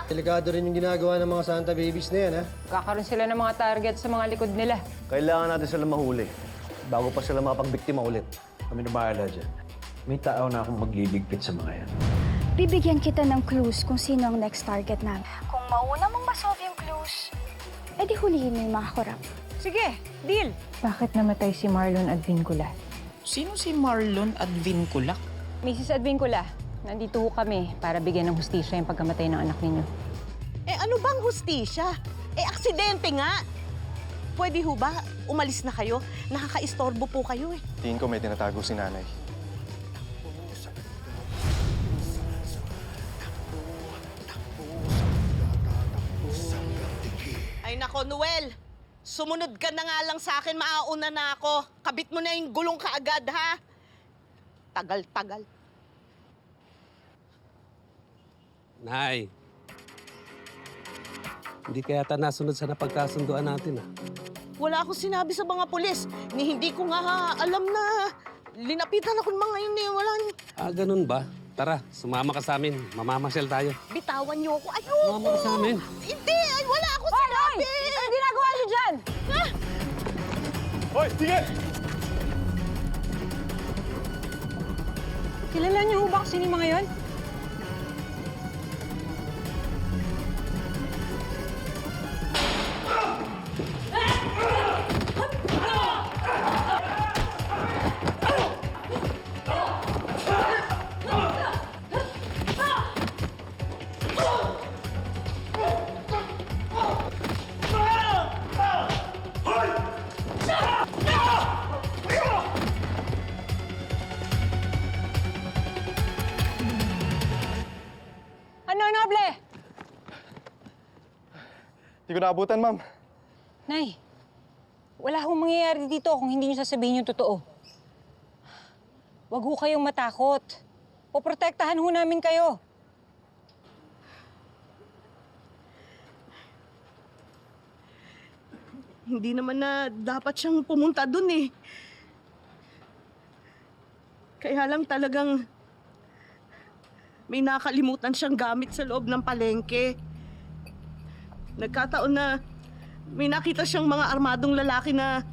Delikado rin yung ginagawa ng mga Santa Babies na yan, ha? Kakaroon sila ng mga target sa mga likod nila. Kailangan natin sila mahuli bago pa sila makapagbiktima ulit. Kami na bahala dyan. May tao na akong magliligpit sa mga yan. Bibigyan kita ng clues kung sino ang next target namin. Kung mauna mong masolve yung clues, edi hulihin mo yung mga korap. Sige, deal! Bakit namatay si Marlon Advincula? Sino si Marlon Advincula? Mrs. Advincula, nandito ho kami para bigyan ng hustisya yung pagkamatay ng anak ninyo. Eh ano bang hustisya? Eh aksidente nga! Pwede ho ba umalis na kayo? Nakaka-istorbo po kayo eh. Tingin ko may tinatago si nanay. Ay nako, Noel! Sumunod ka na nga lang sa akin, maauna na ako. Kabit mo na yung gulong kaagad, ha? Tagal-tagal. Nay, hindi kaya yata nasunod sa napagkasunduan natin, ah. Wala akong sinabi sa mga pulis. Ni hindi ko nga alam na linapitan ako ng mga yun eh. Wala. Ah, ganun ba? Tara, sumama ka sa amin. Mamamasyal tayo. Bitawan niyo ako. Ayoko! Sumama ka sa amin. Hindi! Ay, wala akong sinabi! Ano ginagawa niyo dyan? Hoy, sige! Kilala niyo ho ba kung sino yung mga yun? Ano, Noble? Hindi ko naabutan, ma'am. Nay, wala hong mangyayari dito kung hindi niyo sasabihin yung totoo. Huwag ho kayong matakot. Poprotektahan ho namin kayo. Hindi naman na dapat siyang pumunta dun eh. Kaya lang talagang may nakalimutan siyang gamit sa loob ng palengke. Nagkataon na may nakita siyang mga armadong lalaki na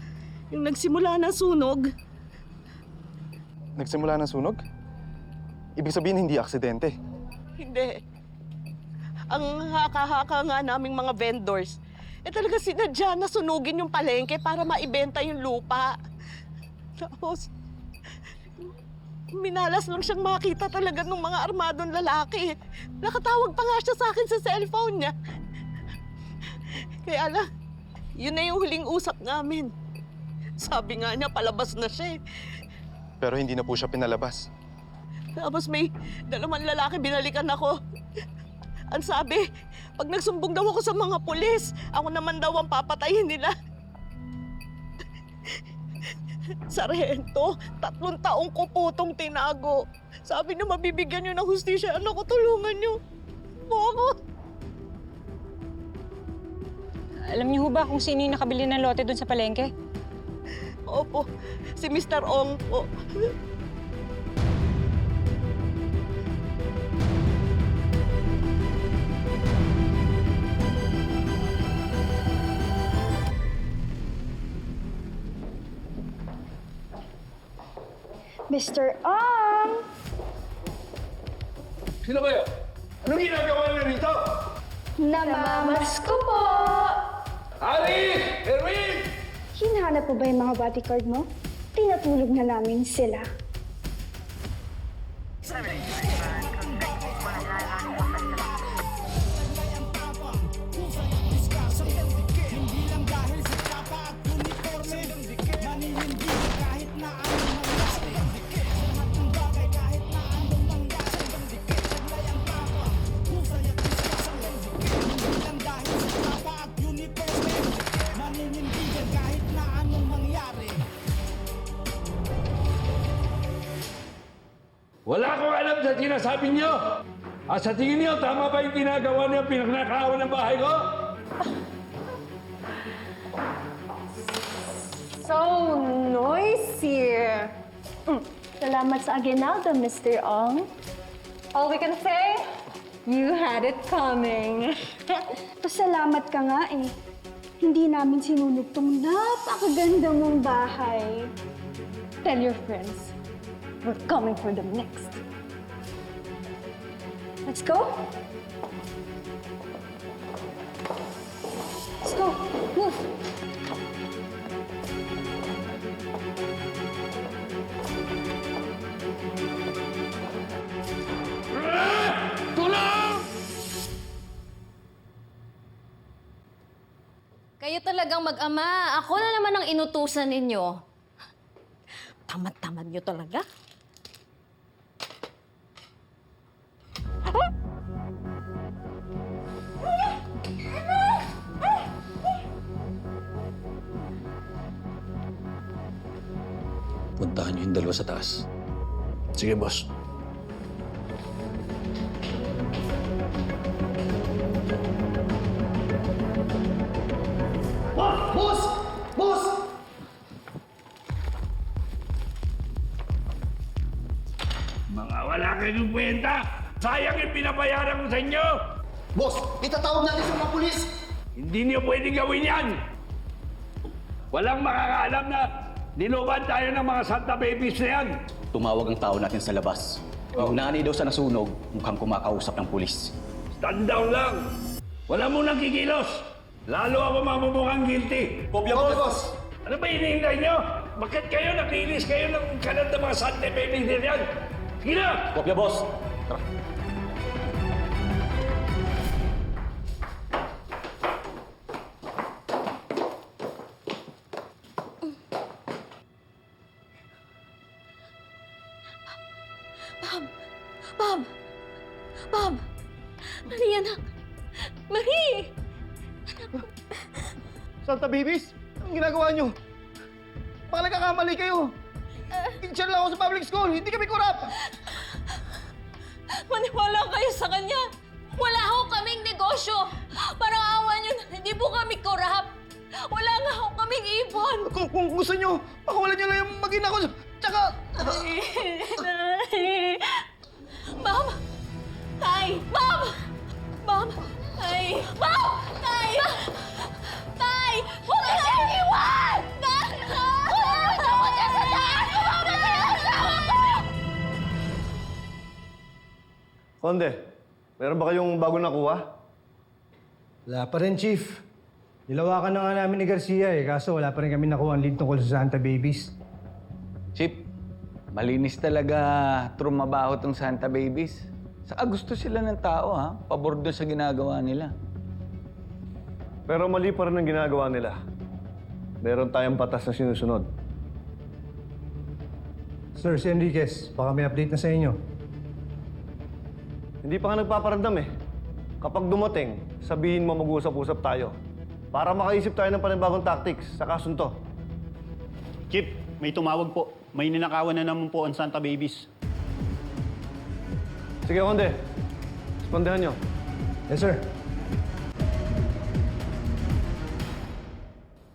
yung nagsimula ng sunog. Nagsimula ng sunog? Ibig sabihin hindi aksidente. Hindi. Ang haka-haka nga naming mga vendors, talaga sinadya na sunugin yung palengke para maibenta yung lupa. Tapos, minalas lang siyang makita talaga ng mga armadong lalaki. Nakatawag pa nga siya sa akin sa cellphone niya. Kaya lang, yun na yung huling usap namin. Sabi nga niya, palabas na siya eh. Pero hindi na po siya pinalabas. Tapos may dalawang lalaki binalikan ako. Ang sabi, pag nagsumbong daw ako sa mga pulis, ako naman daw ang papatayin nila. Sargento, 3 taong ko po itong tinago. Sabi niyo, mabibigyan niyo ng hustisya. Anak ko, tulungan niyo. Ako. Alam niyo ho ba kung sino yung nakabili ng lote doon sa palengke? Opo, si Mr. Ong po. Mr. Ong! Sino kayo? Anong ginagawa niyo rito? Namamasko po! Alice! Erwin! Hinahanap po ba yung mga bodyguard mo? Tinatulog na namin sila. Wala akong alam sa sinasabi niyo! At sa tingin niyo, tama ba yung ginagawa niyo pinagnakawan ng bahay ko? So noisy. Salamat sa aginaldo, Mr. Ong. All we can say, You had it coming. Pasalamat ka nga eh. Hindi namin sinunog tong napakaganda mong bahay. Tell your friends, we're coming for them next. Let's go. Let's go. Move. Tulong! Kayo talagang mag-ama. Ako na naman ang inutusan ninyo. Tamad-tamad niyo talaga. Puntahan niyo yung dalawa sa taas. Sige, boss. Mga wala kayong kwenta! Sayang yung pinabayaran ko sa inyo! Boss, itatawag natin sa mga pulis! Hindi niyo pwedeng gawin yan! Walang makakaalam na niluban tayo ng mga Santa Babies na yan! Tumawag ang tao natin sa labas. Yung nanay daw sa nasunog, mukhang kumakausap ng pulis. Stand down lang! Wala mo nang kikilos! Lalo ako mamumukhang guilty! Kopya, boss! Ano ba hinihintay niyo? Bakit kayo naglinis kayo ng kanan ng mga Santa Babies na yan? Sige na! Kopya, boss! Tara. Bob! Bob! Marie, anak! Marie! Santa Babies? Anong ginagawa nyo? Baka nagkakamali kayo. Teacher lang ako sa public school. Hindi kami korap. Maniwala kayo sa kanya! Wala ho kaming negosyo! Parang awa nyo na hindi po kami korap! Wala nga ho kaming ipon! Kung gusto nyo, pakawalan nyo lang yung mag-ina ko. Tsaka... Bob! Tay! Bob! Bob! Tay! Bob! Tay! Tay! Huwag ka na iwan! Tay! Huwag ka sa taas! Kumama sa asawa ko! Konde, meron ba kayong bago nakuha? Wala pa rin, Chief. Nilawakan na nga namin ni Garcia eh, kaso wala pa rin kami nakuha ang lead tungkol sa Santa Babies. Chip, malinis talaga trumabaho tong Santa Babies. Saka gusto sila ng tao, ha? Pabor doon sa ginagawa nila. Pero mali pa rin ang ginagawa nila. Meron tayong batas na sinusunod. Sir, si Enriquez, baka may update na sa inyo. Hindi pa nga nagpaparamdam eh. Kapag dumating, sabihin mo mag-usap-usap tayo. Para makaisip tayo ng panibagong tactics sa kasunto. Chip, may tumawag po. May ninakawan na naman po ang Santa Babies. Sige, Konde. Respondehan nyo. Yes, sir.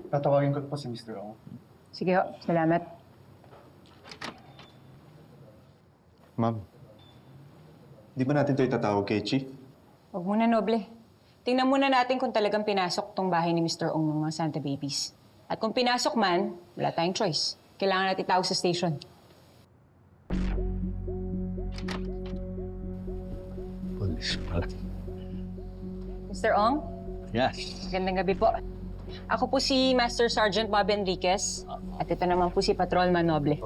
Tatawagin ko po si Mr. Ong. Sige ho, salamat. Ma'am, di ba natin ito itatawag kay Chief? Huwag muna, Noble. Tingnan muna natin kung talagang pinasok tong bahay ni Mr. Ong ng mga Santa Babies. At kung pinasok man, wala tayong choice. Kailangan natin itawag sa station. Police pala. Mr. Ong, Yes. magandang gabi po. Ako po si Master Sergeant Bob Enriquez. At ito naman po si Patrolman Noble.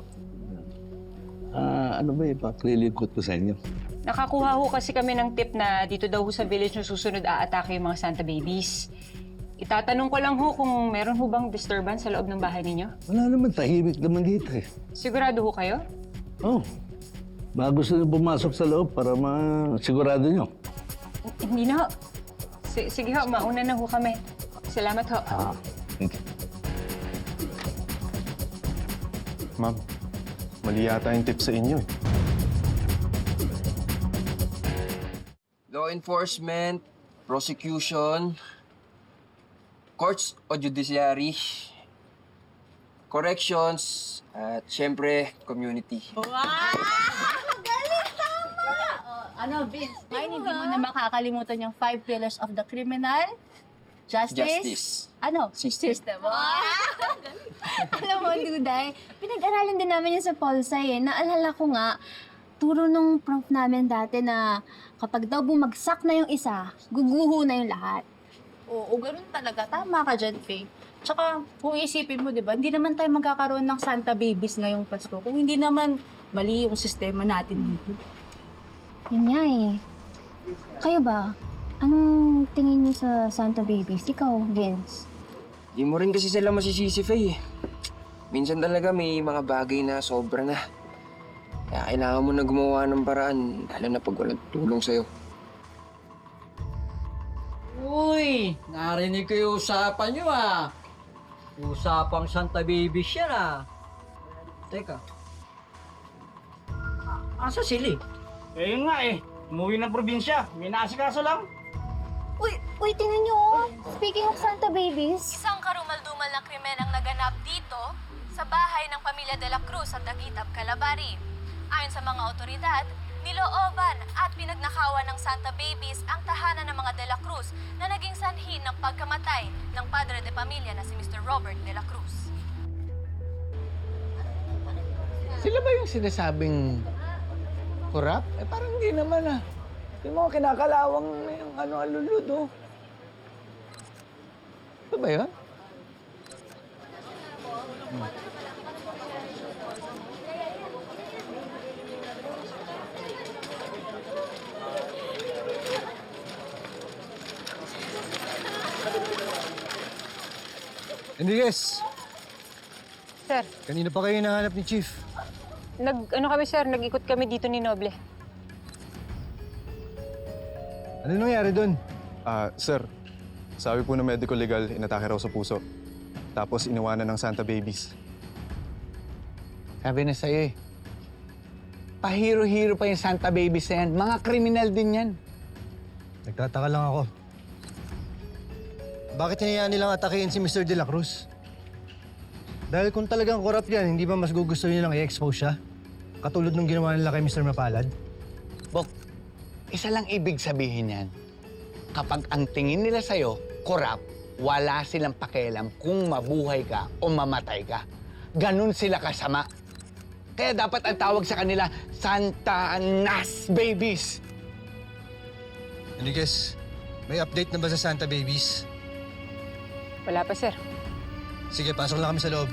Ano ba ipaklilikot ko sa inyo? Nakakuha ho kasi kami ng tip na dito daw ho sa village na susunod aatake yung mga Santa Babies. Itatanong ko lang ho kung meron ho bang disturbance sa loob ng bahay ninyo? Wala naman, tahimik naman dito eh. Sigurado ho kayo? Oh, bago sila pumasok sa loob para masigurado nyo. Hindi na ho. Sige ho, mauna na ho kami. Salamat ho. Thank you. Ma'am, mali yata yung tip sa inyo eh. Law enforcement, prosecution, courts o judiciary, corrections, at syempre, community. Wow! Magaling! Tama! Ano Ano, Vince? Ngayon, hindi mo na makakalimutan yung 5 pillars of the criminal justice. Ano? System. Alam mo, Duday, pinag-aralan din namin yun sa Polsai eh. Naalala ko nga, turo nung prof namin dati na kapag daw bumagsak na yung isa, guguho na yung lahat. Oo, ganun talaga. Tama ka dyan, Faye. Tsaka, kung isipin mo, di ba, hindi naman tayo magkakaroon ng Santa Babies ngayong Pasko kung hindi naman mali yung sistema natin dito. Yun nga eh. Kayo ba? Anong tingin niyo sa Santa Babies? Ikaw, Vince? Di mo rin kasi sila masisisi, Faye. Minsan talaga may mga bagay na sobra na. Kaya kailangan mo na gumawa ng paraan, lalo na pag walang tulong sa'yo. Uy, narinig ko yung usapan nyo ah. Usapang Santa Babies yan ah. Teka. Asa sila? Eh, yun nga eh. Umuwi ng probinsya. May naasikaso lang. Uy, tingnan niyo oh. Speaking of Santa Babies. Isang karumal-dumal na krimen ang naganap dito sa bahay ng pamilya De La Cruz sa Daguitap, Calabari. Ayon sa mga otoridad, nilooban at pinagnakawan ng Santa Babies ang tahanan ng mga De La Cruz na naging sanhi ng pagkamatay ng padre de pamilya na si Mr. Robert De La Cruz. Sila ba yung sinasabing kurap? Eh parang hindi naman ah. Yung mga kinakalawang yung alulud oh. Ano ba yun? Enriquez, Sir, kanina pa kayo hinahanap ni Chief. nag-ikot kami dito ni Noble. Ano nangyari doon? Sir, sabi po ng medical legal, inatake raw sa puso. Tapos iniwanan ng Santa Babies. Sabi na sa'yo eh. Pahiro-hiro pa yung Santa Babies na yan. Mga kriminal din yan. Nagtataka lang ako. Bakit hinayaan nilang atakein si Mr. De La Cruz? Dahil kung talagang corrupt yan, hindi ba mas gugusto nilang i-expose siya? Katulad nung ginawa nila kay Mr. Mapalad? Bok, isa lang ibig sabihin yan. Kapag ang tingin nila sa'yo, corrupt, wala silang pakialam kung mabuhay ka o mamatay ka. Ganun sila kasama. Kaya dapat ang tawag sa kanila, Santa Nas Babies. Enriquez, may update na ba sa Santa Babies? Wala pa, sir. Sige, pasok lang kami sa loob.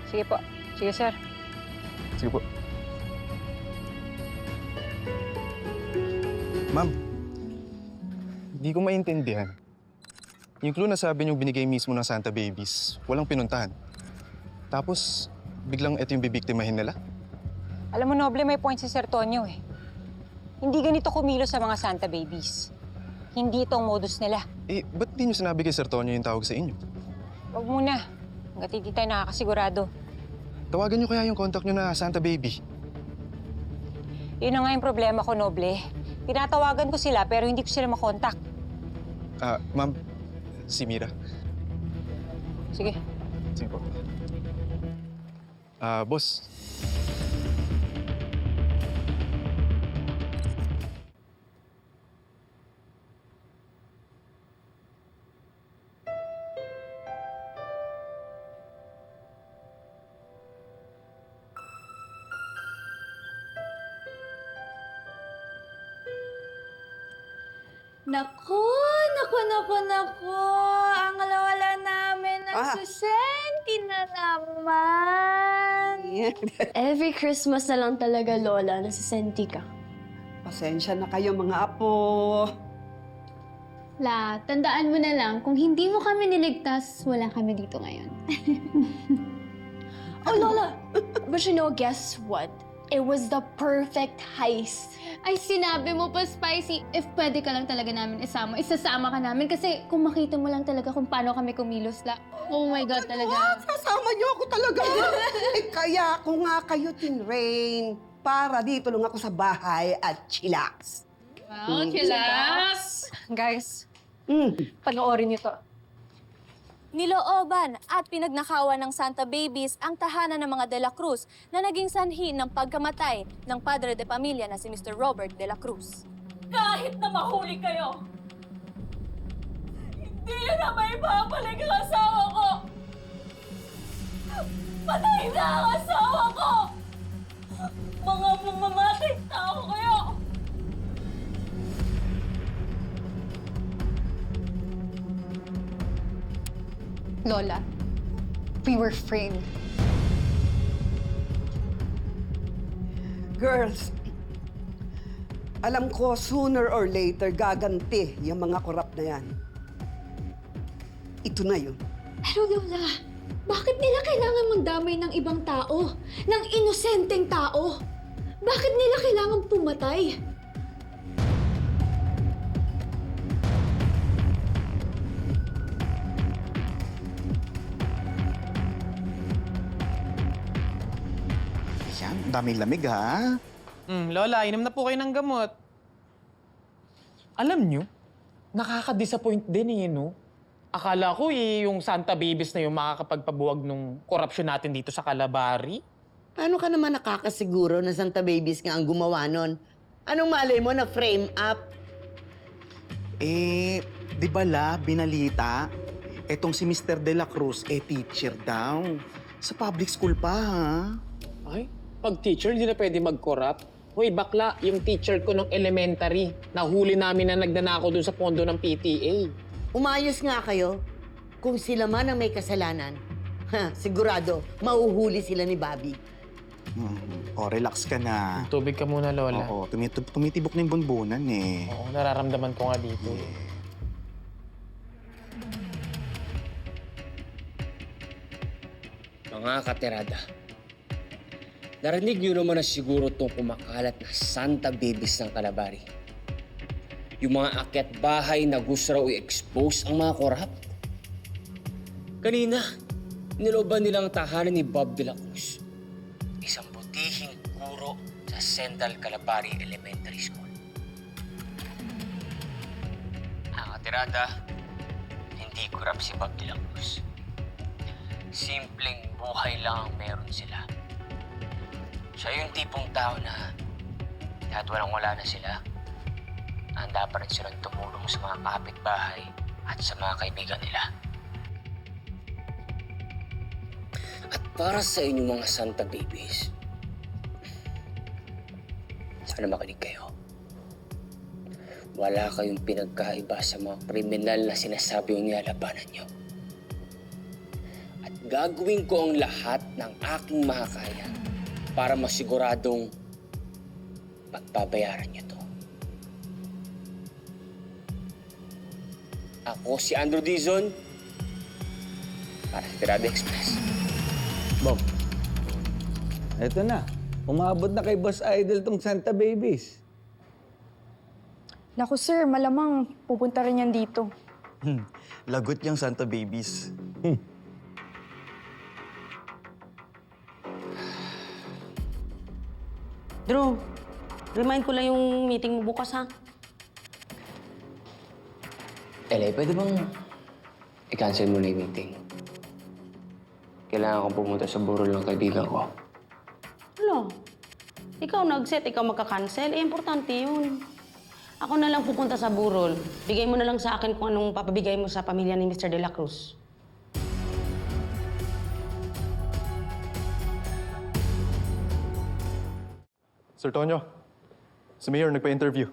Sige po. Sige, sir. Sige po. Ma'am, hindi ko maintindihan. Yung clue na sabi niyo binigay mismo ng Santa Babies, walang pinuntahan. Tapos, biglang ito yung bibiktimahin nila? Alam mo, Noble, may point si Sir Tonyo eh. Hindi ganito kumilos sa mga Santa Babies. Hindi itong modus nila. Eh, ba't di niyo sinabi kay Sir Tonyo yung tawag sa inyo? Huwag muna. Hanggat hindi tayo nakakasigurado. Tawagan niyo kaya yung contact niyo na Santa Baby. Yun na nga yung problema ko, Noble. Pinatawagan ko sila pero hindi ko sila makontak. Ma'am, si Mira. Sige. Sige po. Boss. Naku! Ang lola namin nagsusenti na naman. Every Christmas na lang talaga, Lola, nasisenti ka. Pasensya na kayo mga apo. La, tandaan mo na lang, kung hindi mo kami niligtas, wala kami dito ngayon. Oh, Lola! But you know, guess what? It was the perfect heist. Ay, sinabi mo pa, Spicy. If pwede ka lang talaga namin isasama ka namin. Kasi kung makita mo lang talaga kung paano kami kumilos la. Oh my God, talaga. Sasama niyo ako talaga. Kaya ako nga kayo tinrain para dito lang ako sa bahay at chillax. Wow, chillax! Guys, panoorin niyo to. Nilooban at pinagnakawan ng Santa Babies ang tahanan ng mga De La Cruz na naging sanhi ng pagkamatay ng padre de pamilya na si Mr. Robert De La Cruz. Kahit na mahuli kayo, hindi na may babalik ang asawa ko! Patay na ang asawa ko! Mga mamamatay tao kayo! Lola, we were framed. Girls, alam ko sooner or later gaganti yung mga korap na yan. Ito na yun. Pero Lola, bakit nila kailangan magdamay ng ibang tao? Ng inosenteng tao? Bakit nila kailangan pumatay? Yan, daming lamig ha. Lola, inom na po kayo ng gamot. Alam nyo, nakaka-disappoint din no? Akala ko yung Santa Babies na yung makakapagpabuwag nung korupsyon natin dito sa Calabari. Paano ka naman nakakasiguro na Santa Babies nga ang gumawa nun? Anong malay mo na frame up? Di ba binalita? Etong si Mr. De La Cruz, teacher daw. Sa public school pa, ha? Ay, pag teacher, hindi na pwede mag-corrupt. Hoy, bakla, yung teacher ko nung elementary, nahuli namin na nagnanakaw dun sa pondo ng PTA. Umayos nga kayo. Kung sila man ang may kasalanan, sigurado, mauhuli sila ni Bobby. Relax ka na. Tubig ka muna, Lola. Oo, tumitibok na yung bunbunan eh. Oo, nararamdaman ko nga dito. Mga katerada, narinig niyo naman na siguro itong kumakalat na Santa Babies ng Calabari. Yung mga akyat bahay na gusto raw i-expose ang mga korap. Kanina, niloban nilang tahanan ni Bob De La Cruz. Isang butihing guro sa Central Calabari Elementary School. Ang katerada, hindi korap si Bob De La Cruz. Simpleng buhay lang ang meron sila. Siya yung tipong tao na kahit walang-wala na sila, handa pa rin silang tumulong sa mga kapitbahay at sa mga kaibigan nila. At para sa inyong mga Santa Babies, sana makinig kayo. Wala kayong pinagkaiba sa mga kriminal na sinasabi yung nilalabanan nyo. At gagawin ko ang lahat ng aking makakaya para masiguradong pagbabayaran nyo to. Ako si Andrew Dizon para sa Tirada Express. Bob, eto na. Umabot na kay Boss Idol tong Santa Babies. Naku sir, malamang pupunta rin yan dito. Lagot yung Santa Babies. Drew, remind ko lang yung meeting mo bukas, ha? Elay, pwede bang i-cancel mo na yung meeting? Kailangan kong pumunta sa burol ng kaibigan ko. Ano? Ikaw nag-set, ikaw magka-cancel. Importante yun. Ako na lang pupunta sa burol. Bigay mo na lang sa akin kung anong papabigay mo sa pamilya ni Mr. De La Cruz. Sir Tonyo, si Mayor nagpa-interview.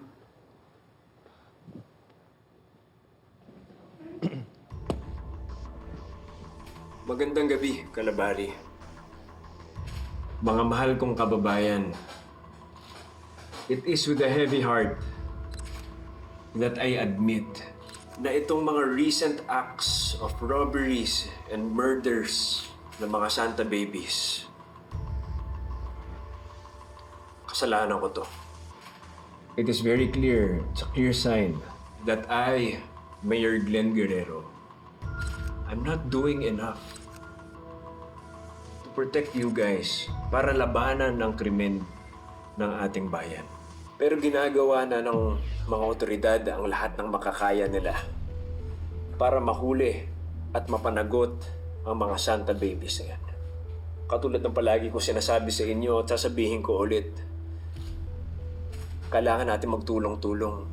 Magandang gabi, Calabari. Mga mahal kong kababayan, it is with a heavy heart that I admit na itong mga recent acts of robberies and murders ng mga Santa Babies, kasalanan ko to. It is very clear, it's a clear sign that I, Mayor Glenn Guerrero, I'm not doing enough to protect you guys para labanan ng krimen ng ating bayan. Pero ginagawa na ng mga otoridad ang lahat ng makakaya nila para mahuli at mapanagot ang mga Santa Babies na yan. Katulad ng palagi ko sinasabi sa inyo at sasabihin ko ulit, kailangan natin magtulong-tulong.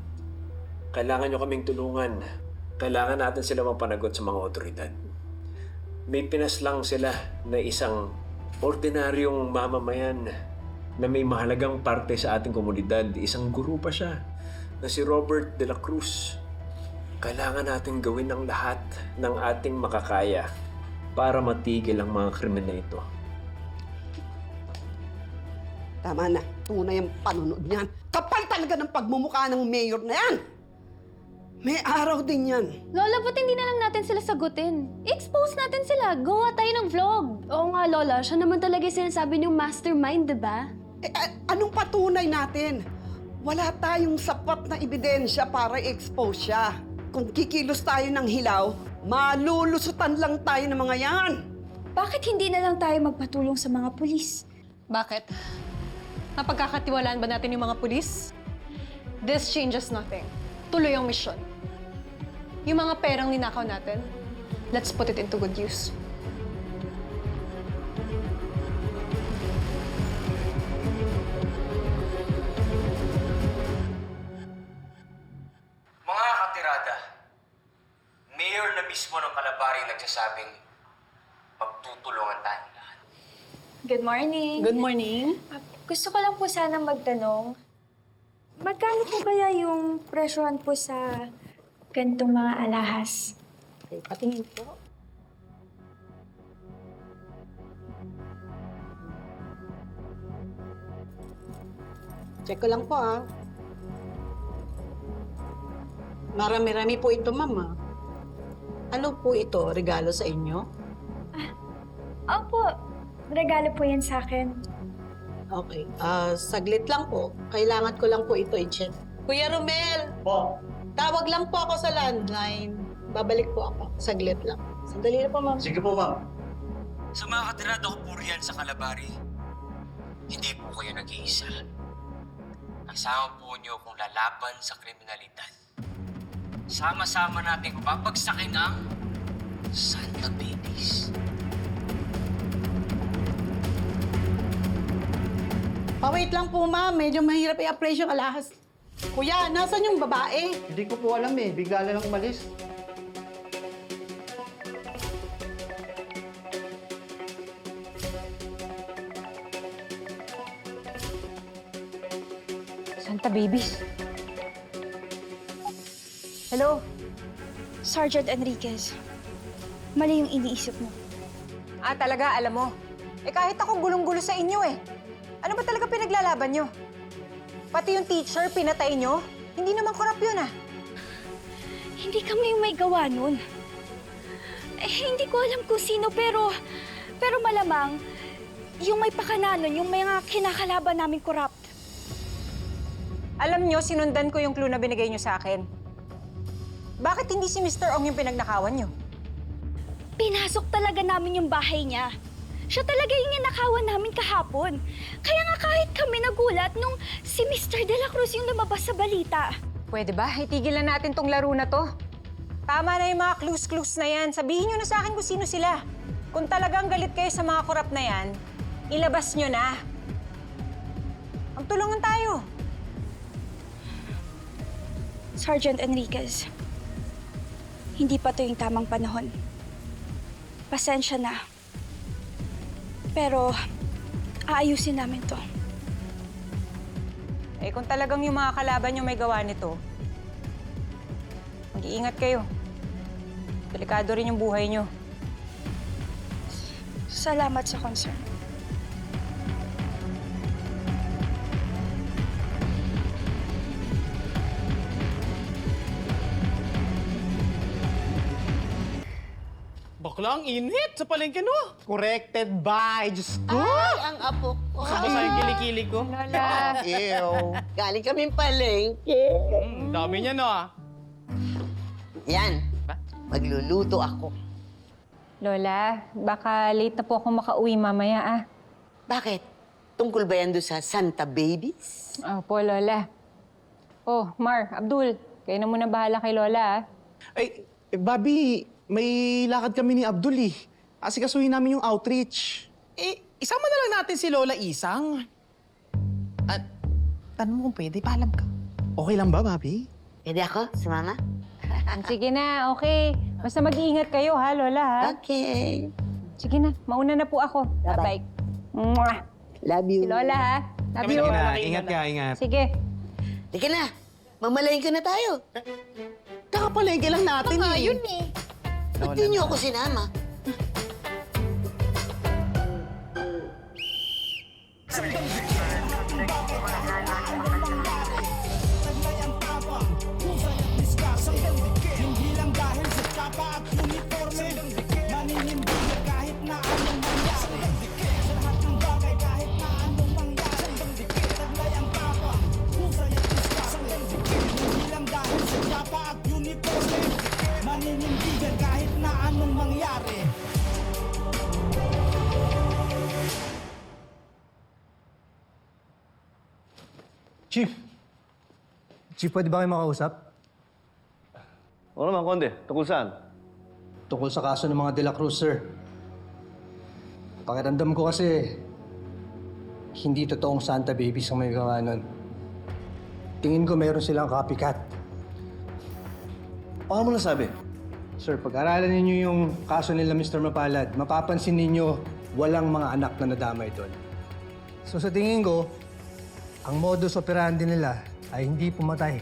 Kailangan nyo kaming tulungan. Kailangan natin sila mapanagot sa mga otoridad. May pinaslang sila na isang ordinaryong mamamayan na may mahalagang parte sa ating komunidad. Isang guro pa siya na si Robert de la Cruz. Kailangan natin gawin ang lahat ng ating makakaya para matigil ang mga krimen na ito. Tama na. Tunay ang panunod niyan. Kapal talaga ng pagmumukha ng mayor na yan! May araw din yan. Lola, ba't hindi na lang natin sila sagutin? I-expose natin sila. Gawa tayo ng vlog. Oo nga, Lola. Siya naman talaga yung sinasabi niyong mastermind, di ba? Anong patunay natin? Wala tayong sapat na ebidensya para i-expose siya. Kung kikilos tayo ng hilaw, malulusutan lang tayo ng mga yan. Bakit hindi na lang tayo magpatulong sa mga pulis? Bakit? Napagkakatiwalaan ba natin yung mga pulis? This changes nothing. Tuloy ang misyon. Yung mga perang ninakaw natin, let's put it into good use. Mga katirada, mayor na mismo ng Calabari nagsasabing magtutulungan tayo lahat. Good morning. Good morning. Gusto ko lang po sanang magtanong, magkano po kaya yung presyohan po sa ganitong mga alahas? Okay, patingin po. Check ko lang po, Marami-rami po ito, Mama. Ano po ito? Regalo sa inyo? Opo, regalo po yan sa akin. Okay. Saglit lang po. Kailangan ko lang po ito i-check. Kuya Romel! Po. Tawag lang po ako sa landline. Babalik po ako. Saglit lang. Sandali na po, Ma'am. Sige po, ma'am. Sa mga katirada ko po riyan sa Calabari, hindi po kayo nag-iisa. Kasama po niyo kung lalaban sa kriminalidad. Sama-sama natin babagsakin ang Santa Babies. Wait lang po, Ma'am. Medyo mahirap i-appraise yung alahas. Kuya, nasan yung babae? Hindi ko po alam eh. Bigla na lang umalis. Santa Babies. Hello? Sergeant Enriquez, mali yung iniisip mo. Talaga, alam mo. Kahit ako gulong-gulo sa inyo eh. Ano ba talaga pinaglalaban nyo? Pati yung teacher, pinatay nyo? Hindi naman korap yun Hindi kami yung may gawa nun. Hindi ko alam kung sino, pero malamang, yung may pakananon, yung mga kinakalaban namin corrupt. Alam nyo, sinundan ko yung clue na binigay nyo sa akin. Bakit hindi si Mr. Ong yung pinagnakawan nyo? Pinasok talaga namin yung bahay niya. Siya talaga yung ninakawan namin kahapon. Kaya nga kahit kami nagulat nung si Mr. De La Cruz yung lumabas sa balita. Pwede ba? Itigil na natin tong laro na to. Tama na yung mga clues na yan. Sabihin nyo na sa akin kung sino sila. Kung talagang galit kayo sa mga korap na yan, ilabas nyo na. Magtulungan tayo. Sergeant Enriquez, hindi pa to yung tamang panahon. Pasensya na. Pero, aayusin namin to. Kung talagang yung mga kalaban nyo may gawa nito, mag-iingat kayo. Delikado rin yung buhay nyo. Salamat sa concern. Bakla, ang init sa palengke, no? Corrected by, Diyos ko! Ay, ang apo ko. Basa yung kilikili ko. Lola. Ew. Galing kaming palengke. Dami niya, no? Yan. Magluluto ako. Lola, baka late na po ako makauwi mamaya Bakit? Tungkol ba yan doon sa Santa Babies? Opo, Lola. Oh, Mar, Abdul, kayo na muna bahala kay Lola Ay, Bobby, may lakad kami ni Abdul eh. Asikasuhin namin yung outreach. Isama na lang natin si Lola Isang. At tanong mo kung pwede, paalam ka. Okay lang ba, Bobby? Pwede ako, sumama? Sige na, okay. Basta mag-iingat kayo ha, Lola ha? Okay. Sige na, mauna na po ako. Bye-bye. Mwah! Love you. Si Lola ha? Love you. Ingat ka, ingat. Sige. Teka na, mamalayin ka na tayo. Kakapalengke lang natin eh. Yun eh. Ba't di niyo ako sinama? Chief! Chief, pwede ba kayo makausap? Oo naman, Konde. Tungkol saan? Tungkol sa kaso ng mga De La Cruz, sir. Pakiramdam ko kasi hindi totoong Santa Babies ang may gawa nun. Tingin ko mayroon silang copycat. Paano mo nasabi? Sir, pag-aralan ninyo yung kaso nila Mr. Mapalad, mapapansin ninyo walang mga anak na nadamay doon. So sa tingin ko, ang modus operandi nila ay hindi pumatay.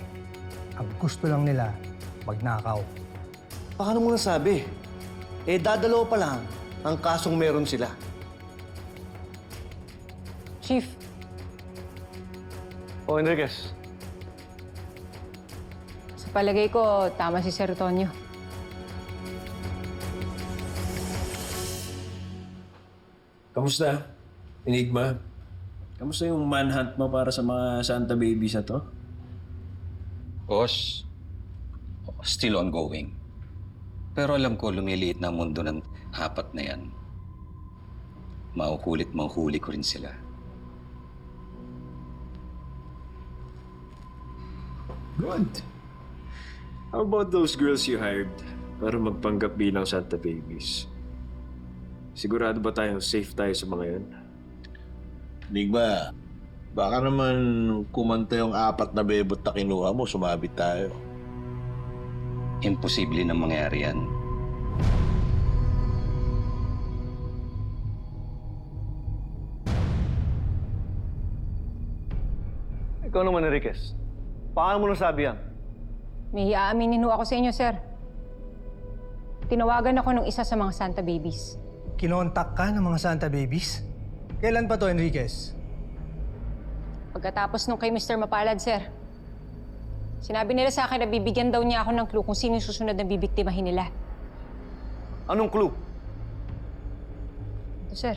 Ang gusto lang nila, magnakaw. Paano mo nasabi? Dadalawa pa lang ang kasong meron sila. Chief. Enriquez. Sa palagay ko, tama si Sir Tonyo. Kamusta? Enigma? Kamusta yung manhunt mo para sa mga Santa Babies na to? Boss, still ongoing. Pero alam ko lumiliit na ang mundo ng apat na yan. Mahuhuli ko rin sila. Good. How about those girls you hired para magpanggap bilang Santa Babies? Sigurado ba tayong safe tayo sa mga yun? Enigma, baka naman kumanta yung 4 na bebot na kinuha mo, sumabit tayo. Imposible na mangyari yan. Ikaw naman, Enriquez. Paano mo nasabi yan? May aaminin ho ako sa inyo, sir. Tinawagan ako ng isa sa mga Santa Babies. Kinontak ka ng mga Santa Babies? Kailan pa to, Enriquez? Pagkatapos nung kay Mr. Mapalad, sir. Sinabi nila sa akin na bibigyan daw niya ako ng clue kung sino yung susunod na bibiktimahin nila. Anong clue? Ito, sir.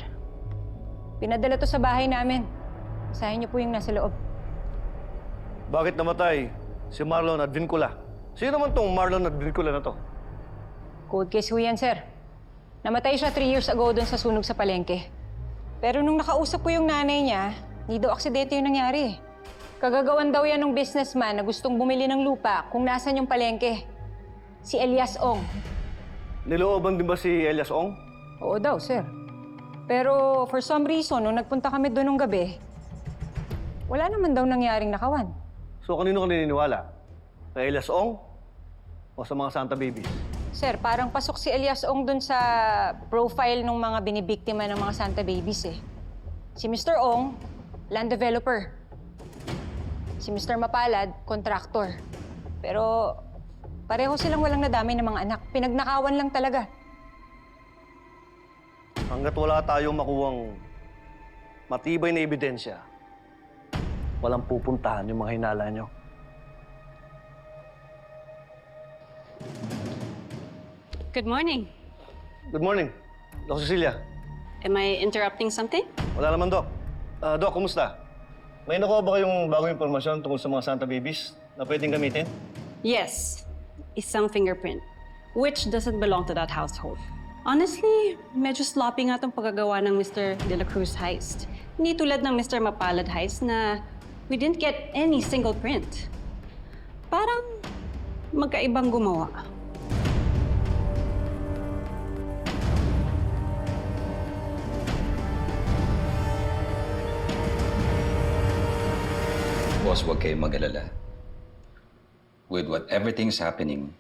Pinadala to sa bahay namin. Basahin niyo po yung nasa loob. Bakit namatay si Marlon Advincula? Sino naman tong Marlon Advincula na to? Cold case ho yan, sir. Namatay siya 3 years ago doon sa sunog sa palengke. Pero nung nakausap ko yung nanay niya, hindi daw aksidente yung nangyari. Kagagawan daw yan ng businessman na gustong bumili ng lupa kung nasan yung palengke. Si Elias Ong. Nilooban din ba si Elias Ong? Oo daw, sir. Pero for some reason, nung nagpunta kami doon ng gabi, wala naman daw nangyaring nakawan. So kanino ka naniniwala? Kay Elias Ong o sa mga Santa Babies? Sir, parang pasok si Elias Ong dun sa profile ng mga binibiktima ng mga Santa Babies eh. Si Mr. Ong, land developer. Si Mr. Mapalad, contractor. Pero pareho silang walang nadamay ng mga anak. Pinagnakawan lang talaga. Hanggat wala tayong makuwang matibay na ebidensya, walang pupuntahan yung mga hinala nyo. Good morning. Good morning, Doc Cecilia. Am I interrupting something? Wala naman, Doc. Doc, kumusta? May nakuha ba kayong bagong impormasyon tungkol sa mga Santa Babies na pwedeng gamitin? Yes. Isang fingerprint, which doesn't belong to that household. Honestly, medyo sloppy nga itong paggagawa ng Mr. De La Cruz heist. Hindi tulad ng Mr. Mapalad heist na we didn't get any single print. Parang magkaibang gumawa. Boss, huwag kayong mag-alala. With what everything's happening,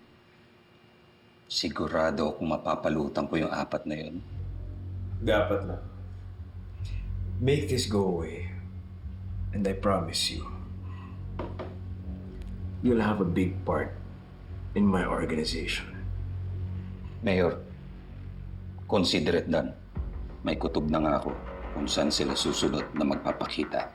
sigurado kung mapapalutan ko yung 4 na yun. Dapat na. Make this go away. And I promise you, you'll have a big part in my organization. Mayor, consider it done. May kutob na nga ako kung saan sila susunod na magpapakita.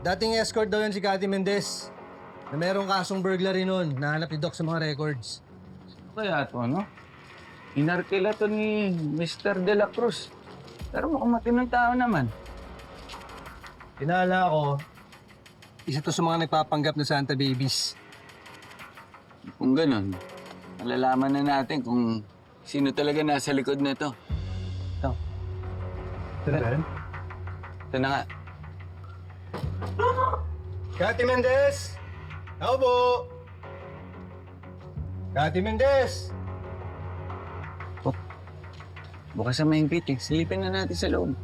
Dating escort daw yan si Cathy Mendez na merong kasong burglary noon. Nahanap ni Doc sa mga records. Kaya ito, ano? Inarkila to ni Mr. De La Cruz. Pero mukhang matinong tao naman. Pinala ko, isa to sa mga nagpapanggap na Santa Babies. Kung ganun, malalaman na natin kung sino talaga nasa likod na to. Ito. Ito na nga. Cathy Mendez! Ako po! Cathy Mendez! Bukas sa main gate, silipin na natin sa loob.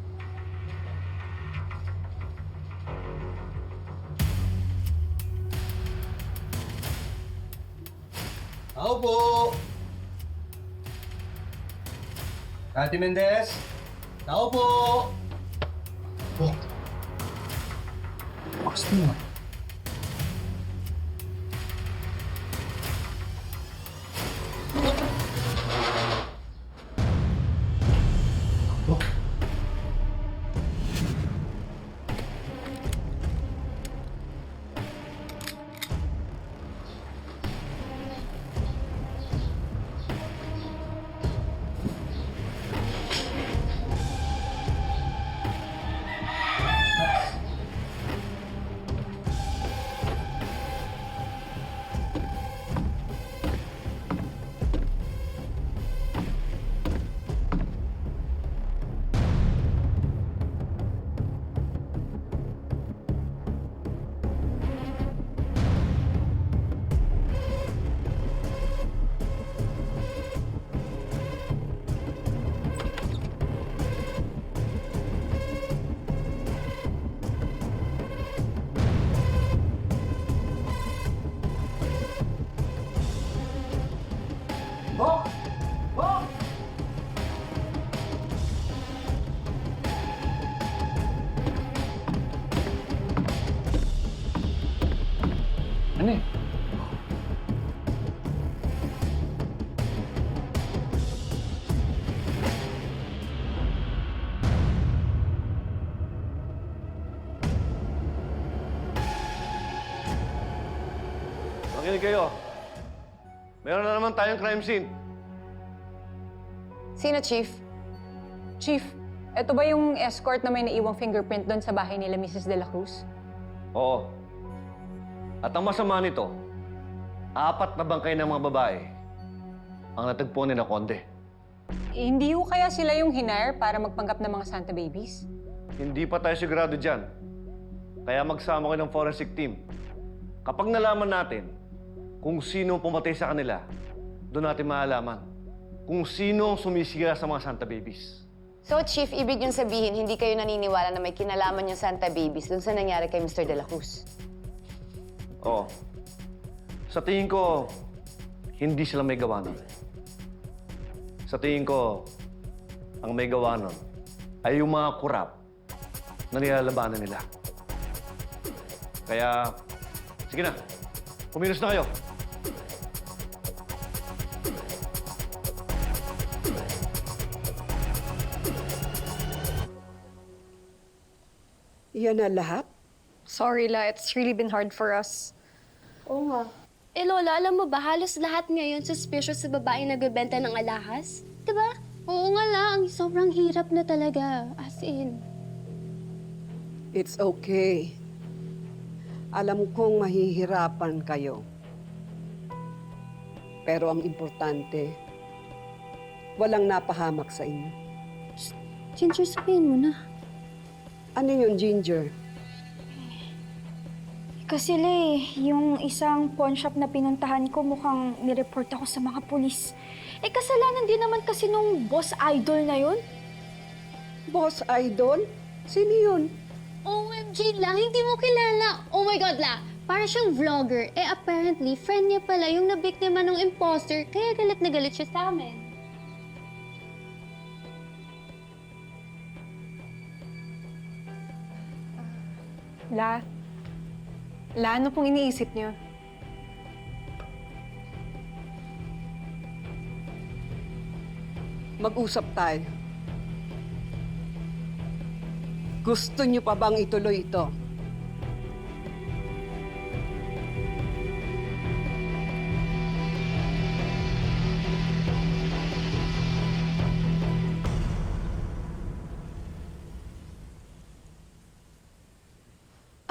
Ako po! Cathy Mendez! Ako po! Oh. Bukas na. Ano eh? Makinig kayo. Meron na naman tayong crime scene. Sino, Chief? Chief, eto ba yung escort na may naiwang fingerprint doon sa bahay nila Mrs. De La Cruz? Oo. At ang masama nito, 4 na bangkay ng mga babae ang natagpo ni na Conde. Hindi ho kaya sila yung hinire para magpanggap ng mga Santa Babies? Hindi pa tayo sigurado dyan. Kaya magsama ko ng forensic team. Kapag nalaman natin kung sino ang pumatay sa kanila, doon natin maalaman kung sino ang sumisigla sa mga Santa Babies. So, Chief, ibig yung sabihin, hindi kayo naniniwala na may kinalaman yung Santa Babies dun sa nangyari kay Mr. De La Cruz? Oo. Sa tingin ko, hindi sila may gawa nun. Sa tingin ko, ang may gawa nun ay yung mga kurap na nilalabanan nila. Kaya, sige na. Kumilos na kayo. Yan na lahat? Sorry, La. It's really been hard for us. Oo nga. Eh, Lola, alam mo ba, halos lahat ngayon suspicious sa babaeng nagbebenta ng alahas? Diba? Oo nga lang, sobrang hirap na talaga. As in. It's okay. Alam kong mahihirapan kayo. Pero ang importante, walang napahamak sa inyo. Ginger, sabihin mo na. Ano yun, Ginger? Kasi yung isang pawn shop na pinuntahan ko mukhang nireport ako sa mga pulis. Eh kasalanan din naman kasi nung boss idol na yun. Boss Idol? Sino yun? OMG lang, hindi mo kilala. Oh my God, La. Para siyang vlogger. Eh, apparently, friend niya pala yung nabiktima ng imposter, kaya galit na galit siya sa amin. La, ano pong iniisip niyo? Mag-usap tayo. Gusto niyo pa bang ituloy ito?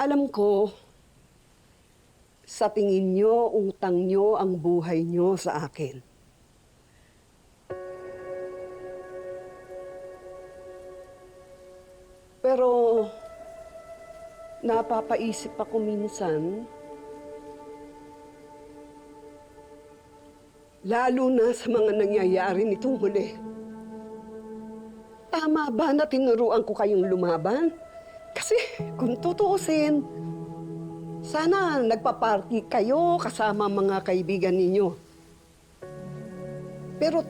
Alam ko, sa tingin niyo, utang niyo ang buhay niyo sa akin. Pero, napapaisip ako minsan, lalo na sa mga nangyayari nitong huli. Tama ba na tinuruan ko kayong lumaban? Kasi kung tutuusin, sana nagpa-party kayo kasama mga kaibigan ninyo. Pero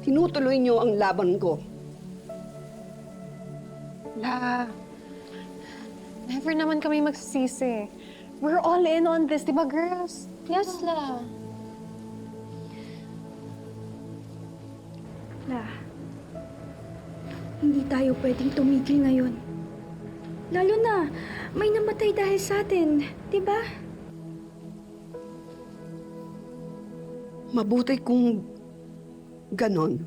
tinutuloy niyo ang laban ko. La, never naman kami magsisisi. We're all in on this, di ba, girls? Yes, La. La, hindi tayo pwedeng tumigil ngayon. Lalo na, may namatay dahil sa atin, di ba? Mabuti kung ganon,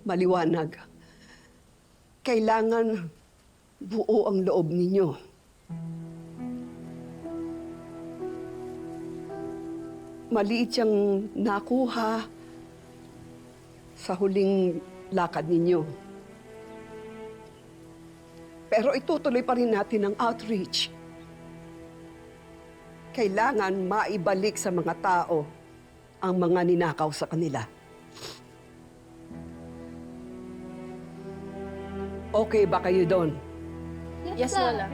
maliwanag. Kailangan buo ang loob ninyo. Maliit siyang nakuha sa huling lakad ninyo. Pero itutuloy pa rin natin ang outreach. Kailangan maibalik sa mga tao ang mga ninakaw sa kanila. Okay ba kayo doon? Yes, Lola.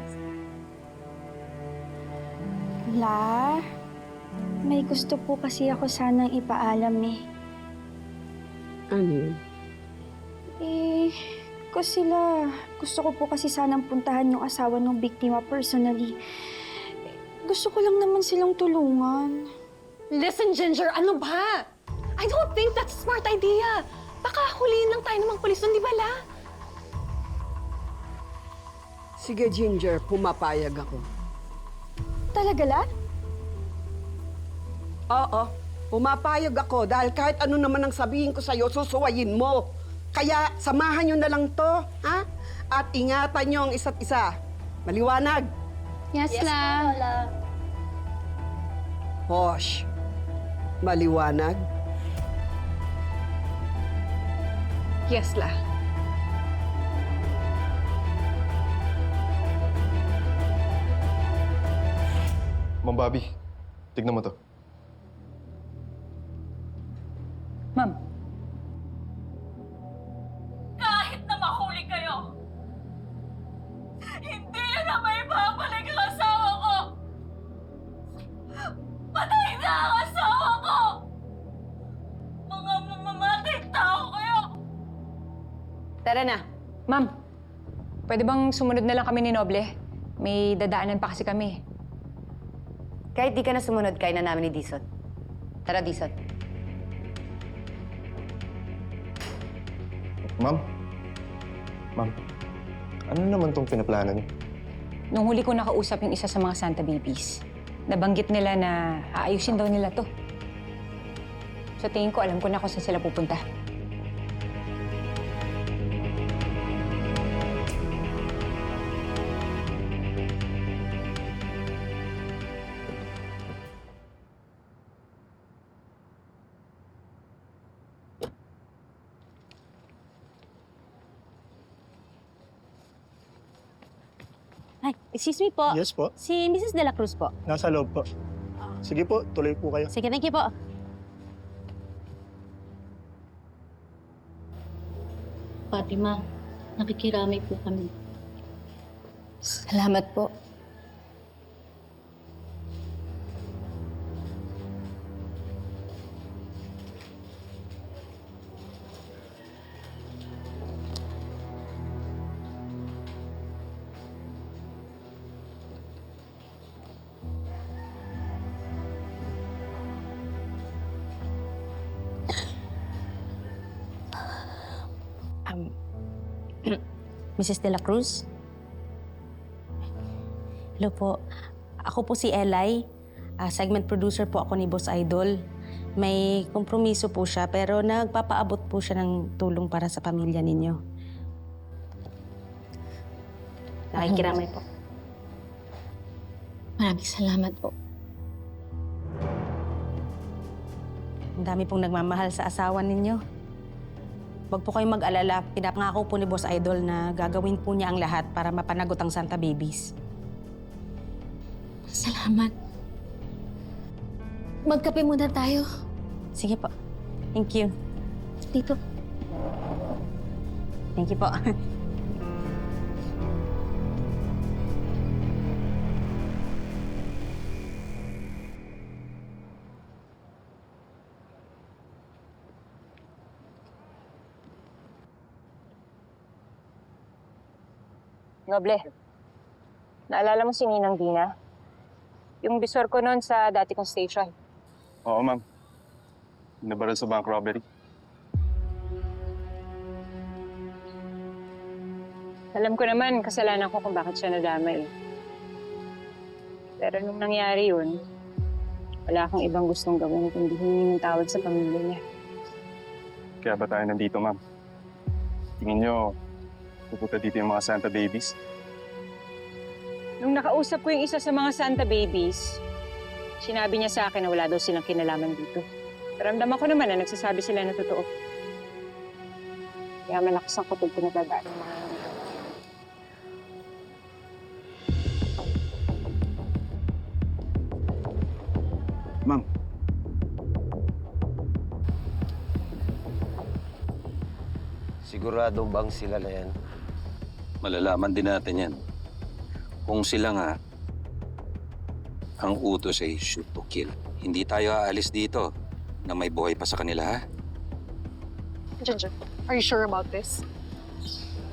La, may gusto po kasi ako sanang ipaalam eh. Ano yun? Kasi gusto ko po kasi sanang puntahan yung asawa ng biktima personally. Gusto ko lang naman silang tulungan. Listen, Ginger, ano ba? I don't think that's a smart idea. Baka huliin lang tayo ng mga pulis nun, di ba, La? Sige, Ginger, pumapayag ako. Talaga, La? Oo, pumapayag ako dahil kahit ano naman ang sabihin ko sa'yo, susuwayin mo. Kaya samahan nyo na lang to, ha? At ingatan nyo ang isa't isa. Maliwanag? Yes, La. Lola. Hosh, maliwanag? Yes, La. Ma'am Bobby, tignan mo to. Ma'am, Kahit na mahuli kayo, hindi nyo na may babalik ang asawa ko! Patay na ang asawa ko! Mga mamamatay tao kayo! Tara na. ma'am, pwede bang sumunod na lang kami ni Noble? May dadaanan pa kasi kami. Kahit di ka na sumunod, kaya na namin ni Dison. Tara, Dison. Ma'am? Ma'am, ano naman tong pinaplano niyo? Nung huli ko nakausap yung isa sa mga Santa Babies, nabanggit nila na aayusin daw nila to. Sa tingin ko, alam ko na kung saan sila pupunta. Ay, excuse me po. Yes po. Si Mrs. De La Cruz po. Nasa loob po. Sige po, tuloy po kayo. Sige, thank you po. Fatima. Nakikiramay po kami. Salamat po. Mrs. De La Cruz? Hello po. Ako po si Eli. Segment producer po ako ni Boss Idol. May kompromiso po siya pero nagpapaabot po siya ng tulong para sa pamilya ninyo. Nakikiramay po. Maraming salamat po. Ang dami pong nagmamahal sa asawa ninyo. Huwag po kayong mag-alala. Pinapangako po ni Boss Idol na gagawin po niya ang lahat para mapanagot ang Santa Babies. Salamat. Magkape muna tayo. Sige po. Thank you. Dito. Thank you po. Noble, naalala mo si Ninang Dina? Yung bisor ko noon sa dati kong station. Oo, ma'am. Nabaril sa bank robbery. Alam ko naman, kasalanan ko kung bakit siya nadamay. Pero nung nangyari yun, wala akong ibang gustong gawin kundi hingin ng tawad sa pamilya niya. Kaya ba tayo nandito, ma'am? Tingin nyo, pupunta dito yung mga Santa Babies? Nung nakausap ko yung isa sa mga Santa Babies, sinabi niya sa akin na wala daw silang kinalaman dito. Pero ramdaman ko naman na nagsasabi sila na totoo. Kaya malakas ang kutob ko na dadaan ng mga nandito. Ma'am. Sigurado bang sila na yan? Malalaman din natin yan. Kung sila nga, ang utos ay shoot to kill. Hindi tayo aalis dito na may buhay pa sa kanila, ha? Ginger, are you sure about this?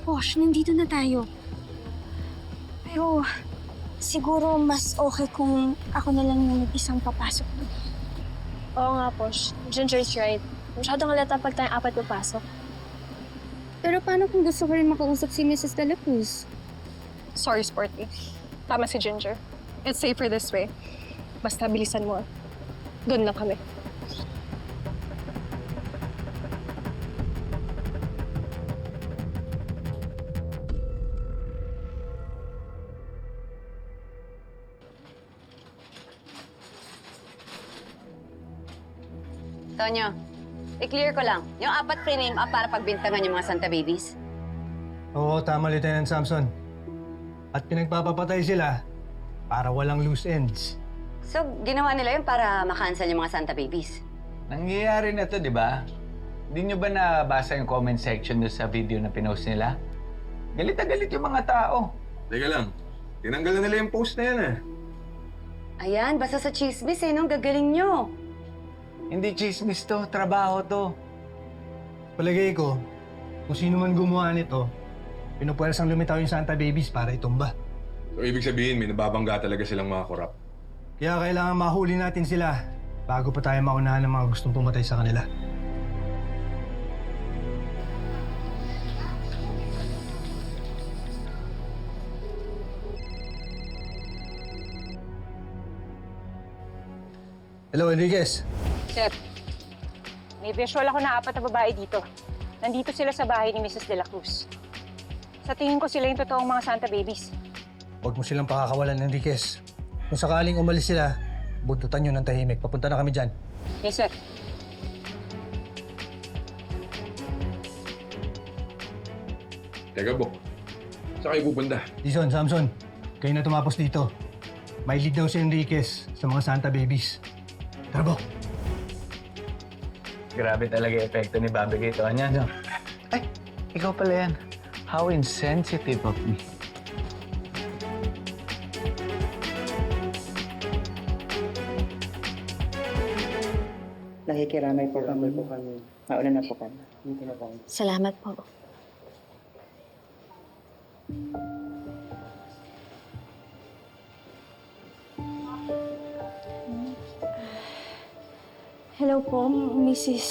Posh, nandito na tayo. Pero siguro mas okay kung ako na lang yung isang papasok doon. Oo nga, Posh. Ginger's right. Masyadong halata pag tayong apat papasok. Pero paano kung gusto ko rin makausap si Mrs. De La Cruz? Sorry, Sporty. Tama si Ginger. It's safer this way. Basta bilisan mo. Doon lang kami. Tonyo, i-clear ko lang. Yung apat pre-name up para pagbintangan yung mga Santa Babies. Oo, tama, Lieutenant Samson. At pinagpapapatay sila para walang loose ends. So, ginawa nila yun para makancel yung mga Santa Babies. Nangyayari na to, di ba? Hindi nyo ba nabasa yung comment section doon sa video na pinost nila? Galit na galit yung mga tao. Teka lang. Tinanggal na nila yung post na yan, eh. Ayan, basta sa chismis eh, nung gagaling nyo. Hindi chismis to, trabaho to. Palagay ko, kung sino man gumawa nito, pinupwersang lumitaw yung Santa Babies para itumba. So, ibig sabihin, may nababangga talaga silang mga korap. Kaya kailangan mahuli natin sila bago pa tayo maunahan ng mga gustong pumatay sa kanila. Hello, Enriquez. Sir, may visual ako na apat na babae dito. Nandito sila sa bahay ni Mrs. De La Cruz. Sa tingin ko sila yung totoong mga Santa Babies. Huwag mo silang pakakawalan, Enriquez. Kung sakaling umalis sila, buntutan nyo ng tahimik. Papunta na kami dyan. Yes, sir. Teka, Bok. Saan kayo pupunta? Dizon, Samson, kayo na tumapos dito. May lead daw si Enriquez sa mga Santa Babies. Tara, Bok. Grabe talaga yung epekto ni Bobby kay Tonya, no? Ay, Ikaw pala yan. How insensitive of me. Nakikiramay po kami. Mauna na po kami. Dito na po. Salamat po. Hello po, Mrs.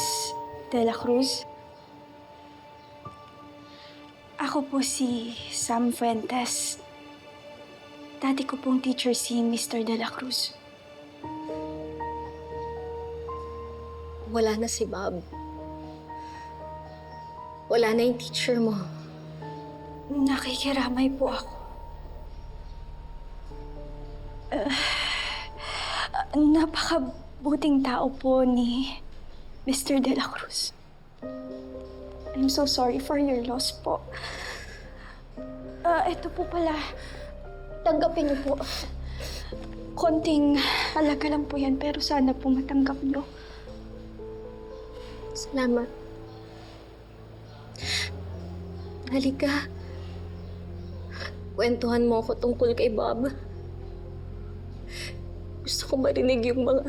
De La Cruz. Ako po si Sam Fuentes. Dati ko pong teacher si Mr. De La Cruz. Wala na si Bob. Wala na yung teacher mo. Nakikiramay po ako. Napakabuting tao po ni Mr. De La Cruz. I'm so sorry for your loss po. Ito po pala. Tanggapin niyo po. Konting halaga lang po yan, pero sana po matanggap niyo. Salamat. Halika. Kwentuhan mo ako tungkol kay Bob. Gusto ko marinig yung mga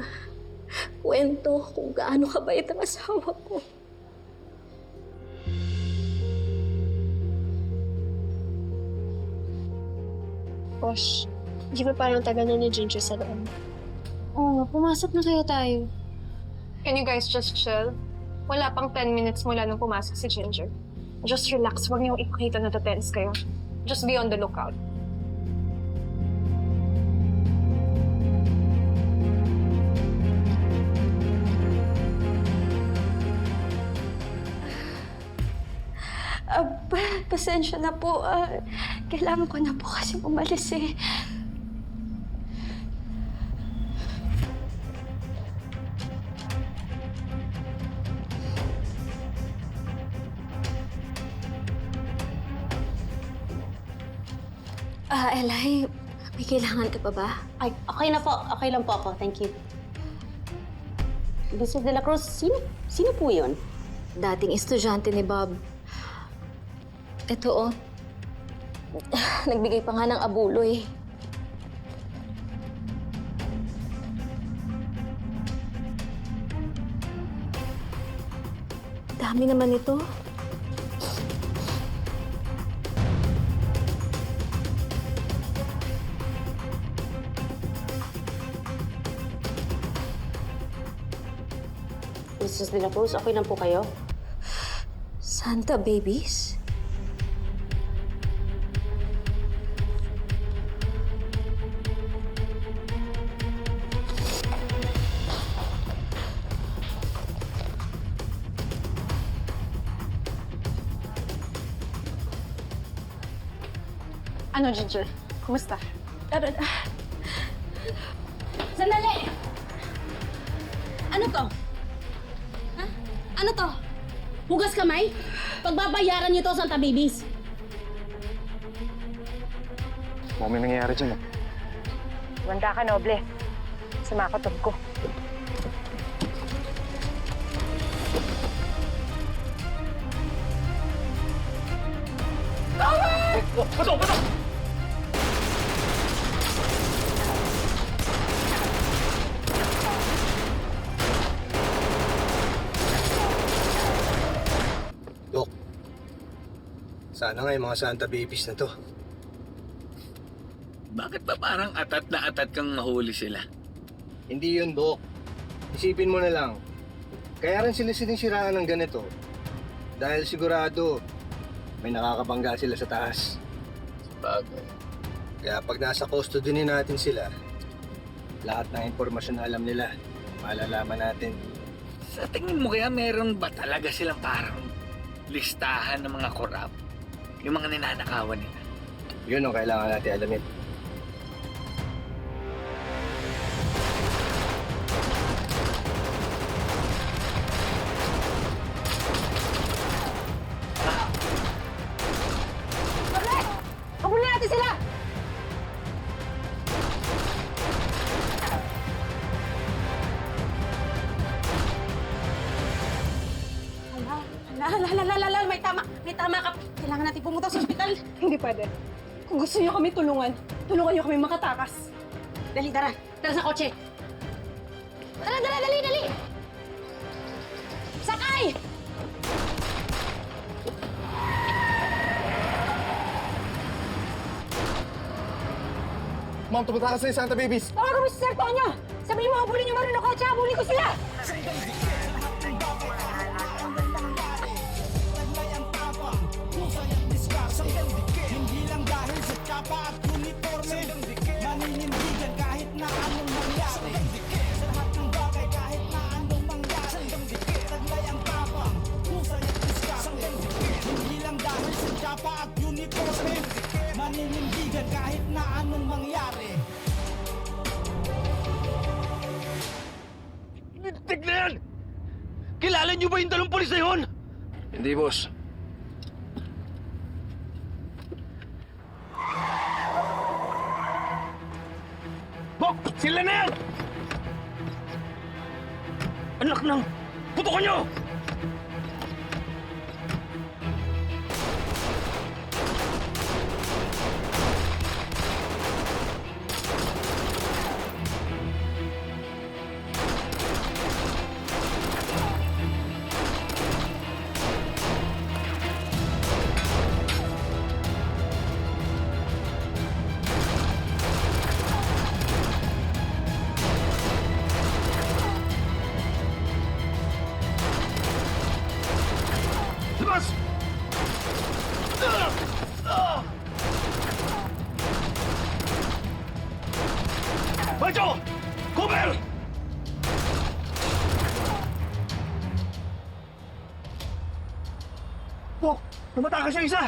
kwento kung gaano kabait ang asawa ko. Posh, di ba parang tagal na ni Ginger sa loob? Oo, pumasok na kaya tayo. Can you guys just chill? Wala pang 10 minutes mula nung pumasok si Ginger. Just relax. Huwag niyong ipakita na tense kayo. Just be on the lookout. Pasensya na po. Kailangan ko na po kasi umalis eh. Eli, may kailangan ka pa ba? Ay, okay na po. Okay lang po ako. Thank you. Mrs. De La Cruz, sino po yun? Dating estudyante ni Bob. Ito, oh. Nagbigay pa nga ng abuloy. Dami naman ito. Mrs. De La Cruz, okay lang po kayo? Santa babies? Ano, Ginger? Kumusta? Sandali! Ano to? Ha? Ano to? Hugas kamay? Pagbabayaran niyo to, Santa Babies. Mukhang may nangyayari dyan, Manda ka, Noble. Sumakotog ko. Pasok! Pasok! Dok, sana nga yung mga Santa Babies na to. Bakit ba parang atat na atat kang mahuli sila? Hindi yun, Dok. Isipin mo na lang. Kaya rin sila sinisiraan ng ganito. Dahil sigurado, may nakakabangga sila sa taas. Bagay. Kaya pag nasa custody natin sila, lahat ng impormasyon na alam nila, malalaman natin. Sa tingin mo kaya meron ba talaga silang parang listahan ng mga korap? Yung mga ninanakawan nila? Yun ang kailangan natin alamin. Habulin natin sila! May tama ka pumunta sa ospital. Hindi pwede. Kung gusto niyo kami tulungan, tulungan niyo kami makatakas. Dali, tara. Tara sa kotse. Tara, dali! Sakay! Ma'am, tumunta ka sa Santa Babies. Tawagan mo si Sir Tonyo! Sabihin mo, habulin yung marunong kotse, habulin ko sila! Hindi lang dahil sa tsapa at uniforme, maninindigan kahit na anong mangyari. Sa lahat ng bagay kahit na anong mangyari. Taglay ang tapang, husay at diskarte. Hindi lang dahil sa tsapa at uniforme, maninindigan kahit na anong mangyari. Lintik na yan! Kilala niyo ba yung dalawang pulis na yun? Hindi, boss. Bok! Sila na yan! Anak ng... Putukan niyo! Labas! Pancho! Cover! Bok! Tumatakas yung isa!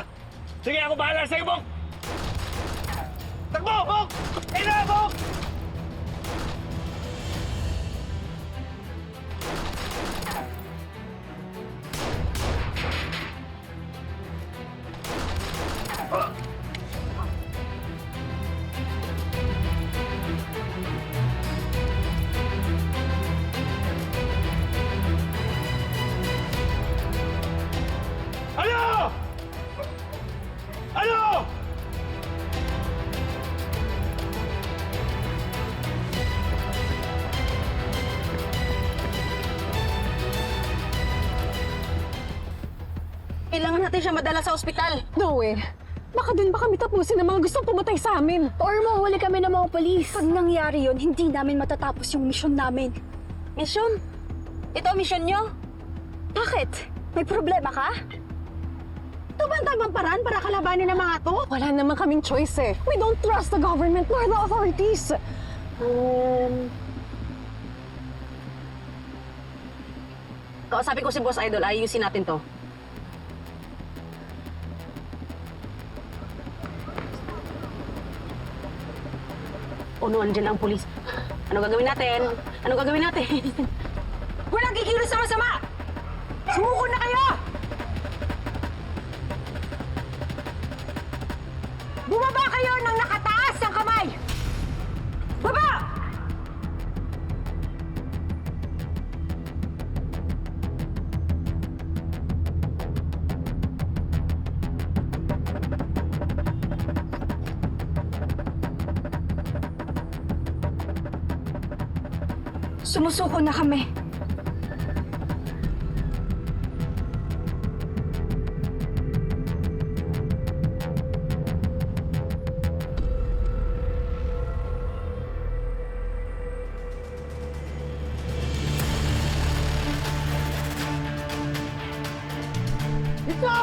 Sige, ako bahala sa'yo, Bok! Takbo, Bok! Ayun na, Bok! Ano? Ano? Kailangan natin siya madala sa ospital. No way. Baka din ba kami tapusin ng mga gustong pumatay sa amin? Or mahuli kami ng mga polis. Pag nangyari yun, hindi namin matatapos yung misyon namin. Misyon? Ito ang misyon nyo? Bakit? May problema ka? Ito ba ang tamang paraan para kalabanin ng mga to? Wala naman kaming choice eh. We don't trust the government nor the authorities. Kausapin ko si Boss Idol, ayusin natin to. Ano, andyan ang pulis. Ano gagawin natin? Ano gagawin natin? Walang kikilos sa masama! Sumuko na kayo! Bumaba kayo ng nakataas ang kamay! Baba! Sumusuko na kami. Ito!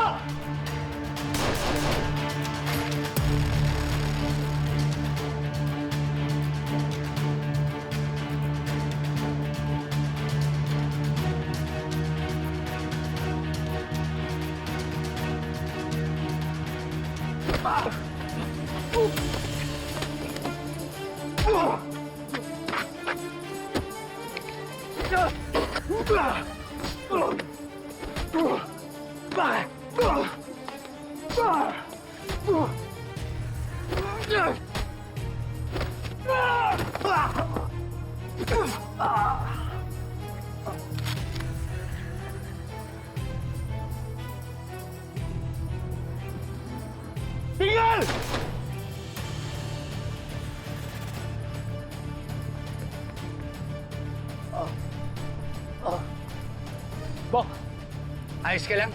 Ayos ka lang?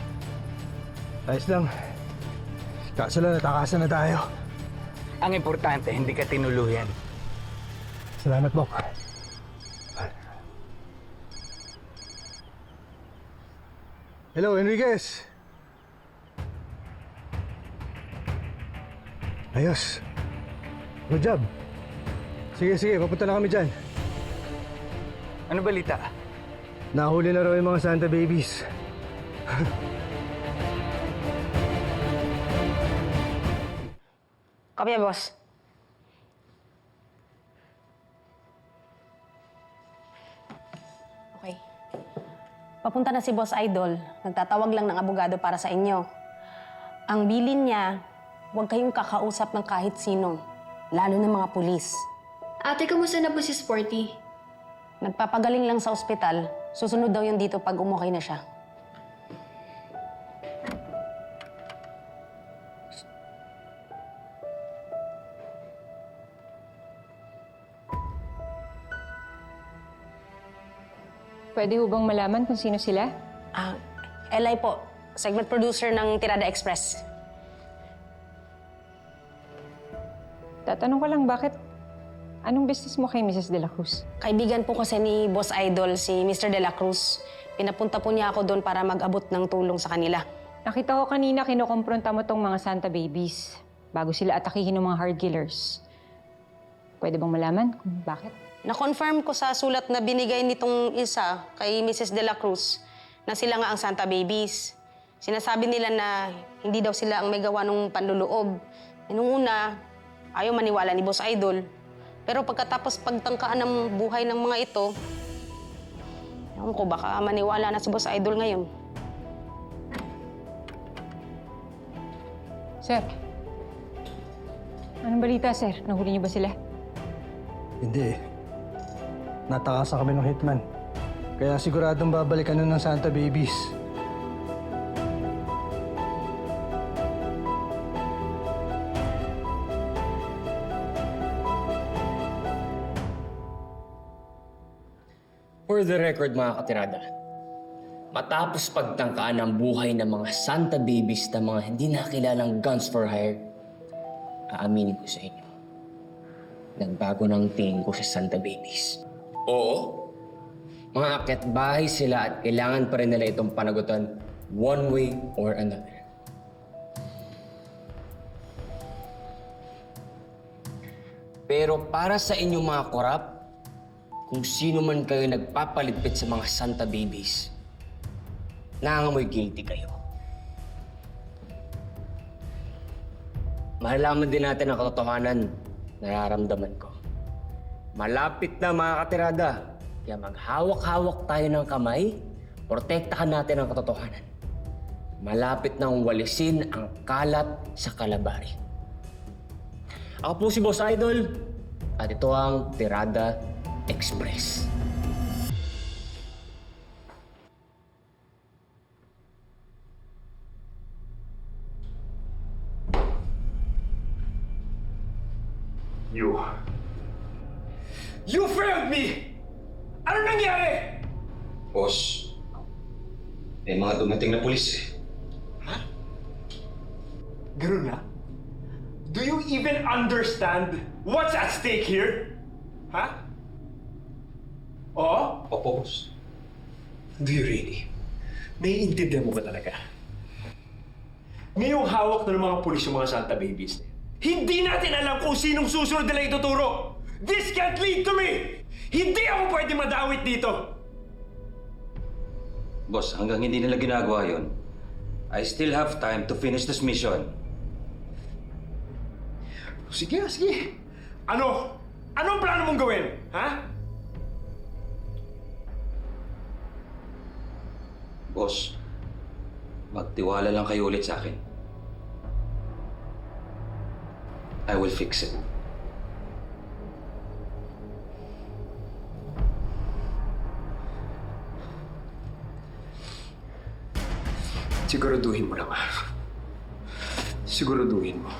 Ayos lang. Kaso lang, natakasan na tayo. Ang importante, hindi ka tinuluyan. Salamat, Bok. Hello, Enriquez. Ayos. Good job. Sige, papunta na kami dyan. Ano balita? Nahuli na raw yung mga Santa Babies. Kopya, boss. Okay. Papunta na si Boss Idol. Nagtatawag lang ng abogado para sa inyo. Ang bilin niya, huwag kayong kakausap ng kahit sino, lalo ng mga pulis. Ate, kamusta na po si Sporty? Nagpapagaling lang sa ospital. Susunod daw yun dito pag umukay na siya. Pwede ho bang malaman kung sino sila? Eli po, segment producer ng Tirada Express. Tatanong ko lang, bakit? Anong business mo kay Mrs. De La Cruz? Kaibigan po kasi ni Boss Idol, si Mr. De La Cruz. Pinapunta po niya ako doon para mag-abot ng tulong sa kanila. Nakita ko kanina kinukumpronta mo tong mga Santa Babies bago sila atakihin ng mga hard killers. Pwede bang malaman kung bakit? Na-confirm ko sa sulat na binigay nitong isa kay Mrs. De La Cruz na sila nga ang Santa Babies. Sinasabi nila na hindi daw sila ang may gawa ng panluloob. Nung una, ayaw maniwala ni Boss Idol. Pero pagkatapos pagtangkaan ng buhay ng mga ito, ewan ko, baka maniwala na si Boss Idol ngayon. Sir, anong balita, sir? Nahuli niyo ba sila? Hindi eh. Natakasan kami ng hitman. Kaya siguradong babalikan na ng Santa Babies. For the record, mga katirada, matapos pagtangkaan ang buhay ng mga Santa Babies na mga hindi nakilalang guns for hire, aaminin ko sa inyo, nagbago ng tingin ko sa Santa Babies. Oo, mga akit-bahay sila at kailangan pa rin nila itong panagutan one way or another. Pero para sa inyong mga korap, kung sino man kayo nagpapalitpit sa mga Santa Babies, nangangamoy guilty kayo. Malalaman din natin ang katotohanan, nararamdaman ko. Malapit na mga katirada, kaya maghawak-hawak tayo ng kamay, protektahan natin ang katotohanan. Malapit nang walisin ang kalat sa kalabari. Ako po si Boss Idol, at ito ang Tirada Express. You failed me! Ano nangyari? Boss, may mga dumating na pulis eh. Ganun na? Do you even understand what's at stake here? Ha? Oo? Opo, boss. Do you really? Naiintindihan mo ba talaga? Ngayong hawak na ng mga pulis yung mga Santa Babies, hindi natin alam kung sinong susunod nila ituturo. This can't lead to me! Hindi ako pwede madawit dito! Boss, hanggang hindi nila ginagawa yun, I still have time to finish this mission. Sige. Ano? Anong plano mong gawin? Ha? Boss, magtiwala lang kayo ulit sa akin. I will fix it. Siguraduhin mo lang. Siguraduhin mo.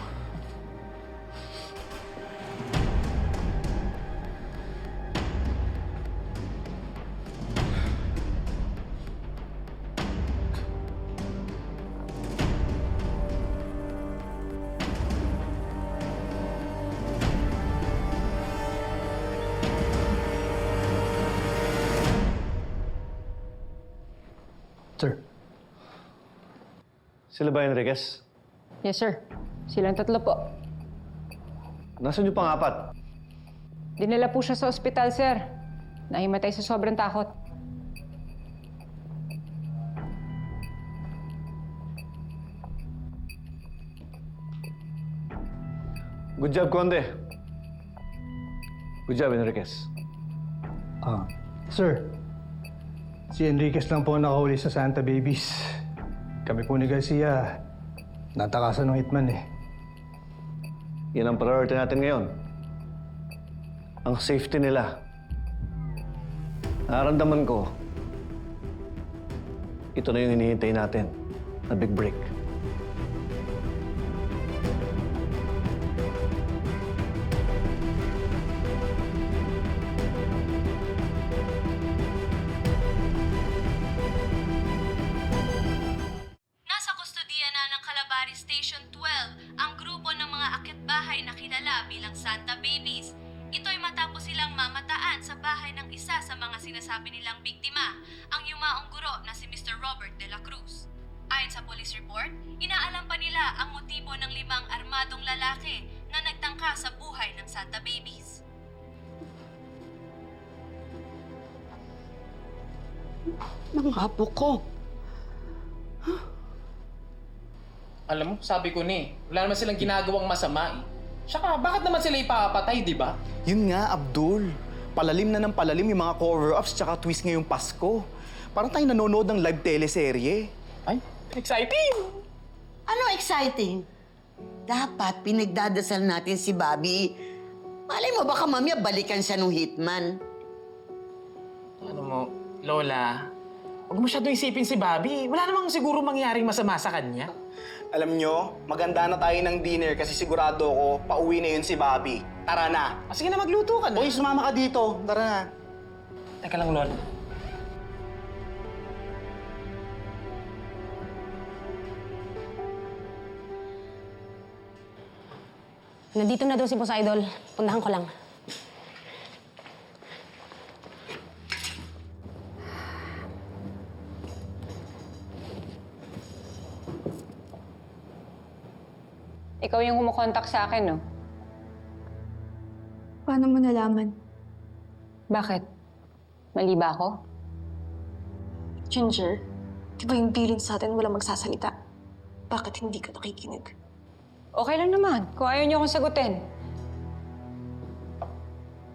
Sir. Sila ba Enriquez? Yes, sir. Silang tatlo po. Nasaan yung pang-apat? Dinala po siya sa ospital, sir. Nahimatay sa sobrang takot. Good job, Conde. Good job, Enriquez. Sir. Si Enriquez lang po ang nakahuli sa Santa Babies. Kami po ni Garcia, natakasan ng hitman eh. Yan ang priority natin ngayon. Ang safety nila. Nararamdaman ko, ito na yung hinihintay natin na big break. Nasa kustodiya na ng Calabari Station 12 ang grupo ng mga akit-bahay na kilala bilang Santa Babies. Ito'y matapos silang mamataan sa bahay ng isa sa mga sinasabi nilang biktima, ang yumaong guro na si Mr. Robert de la Cruz. Ayon sa police report, inaalam pa nila ang motibo ng 5 armadong lalaki na nagtangka sa buhay ng Santa Babies. Mga apo ko. Alam mo, sabi ko ni, wala naman silang ginagawang masama eh. Tsaka, bakit naman sila ipapatay, di ba? Yun nga, Abdul. Palalim na ng palalim yung mga cover-ups tsaka twist ngayong Pasko. Parang tayo nanonood ng live teleserye. Ay, exciting! Ano exciting? Dapat pinagdadasal natin si Bobby. Malay mo baka mamaya balikan siya nung hitman. Ano mo, Lola, huwag masyado isipin si Bobby. Wala namang siguro mangyaring masama sa kanya. Alam nyo, maganda na tayo ng dinner kasi sigurado ko pauwi na yun si Bobby. Tara na. Sige na, magluto ka na. Uy, sumama ka dito. Tara na. Teka lang, Lola. Nandito na daw si Boss Idol. Puntahan ko lang. Ikaw yung kumukontak sa akin, no? Paano mo nalaman? Bakit? Mali ba ako? Ginger, di ba yung dealing sa atin walang magsasalita? Bakit hindi ka nakikinig? Okay lang naman, kung ayaw niyo akong sagutin.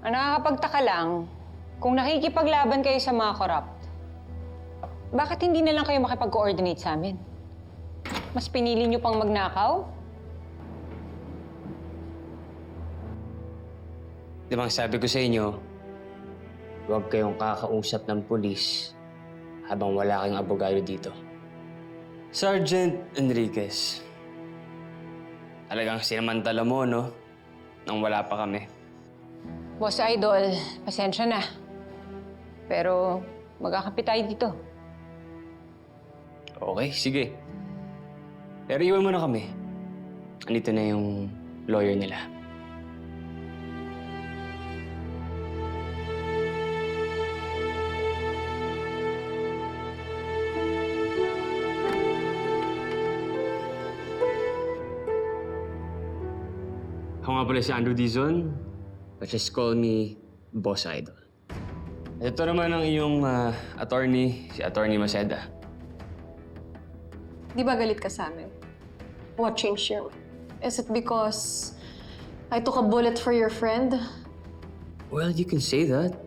Ang nakakapagtaka lang, kung nakikipaglaban kayo sa mga corrupt, bakit hindi na lang kayo makipag-coordinate sa amin? Mas pinili niyo pang magnakaw? Di ba sabi ko sa inyo, huwag kayong kakausap ng pulis habang wala kayong abogado dito. Sergeant Enriquez, talagang sinamantala mo, no? Nang wala pa kami. Boss Idol, pasensya na. Pero magkakapi tayo dito. Okay, sige. Pero iwan mo na kami. Andito na yung lawyer nila. Ako nga pala si Andrew Dizon, but just call me Boss Idol. At ito naman ang iyong attorney, si Attorney Maceda. Di ba galit ka sa amin? What changed your mind? Is it because I took a bullet for your friend? Well, you can say that.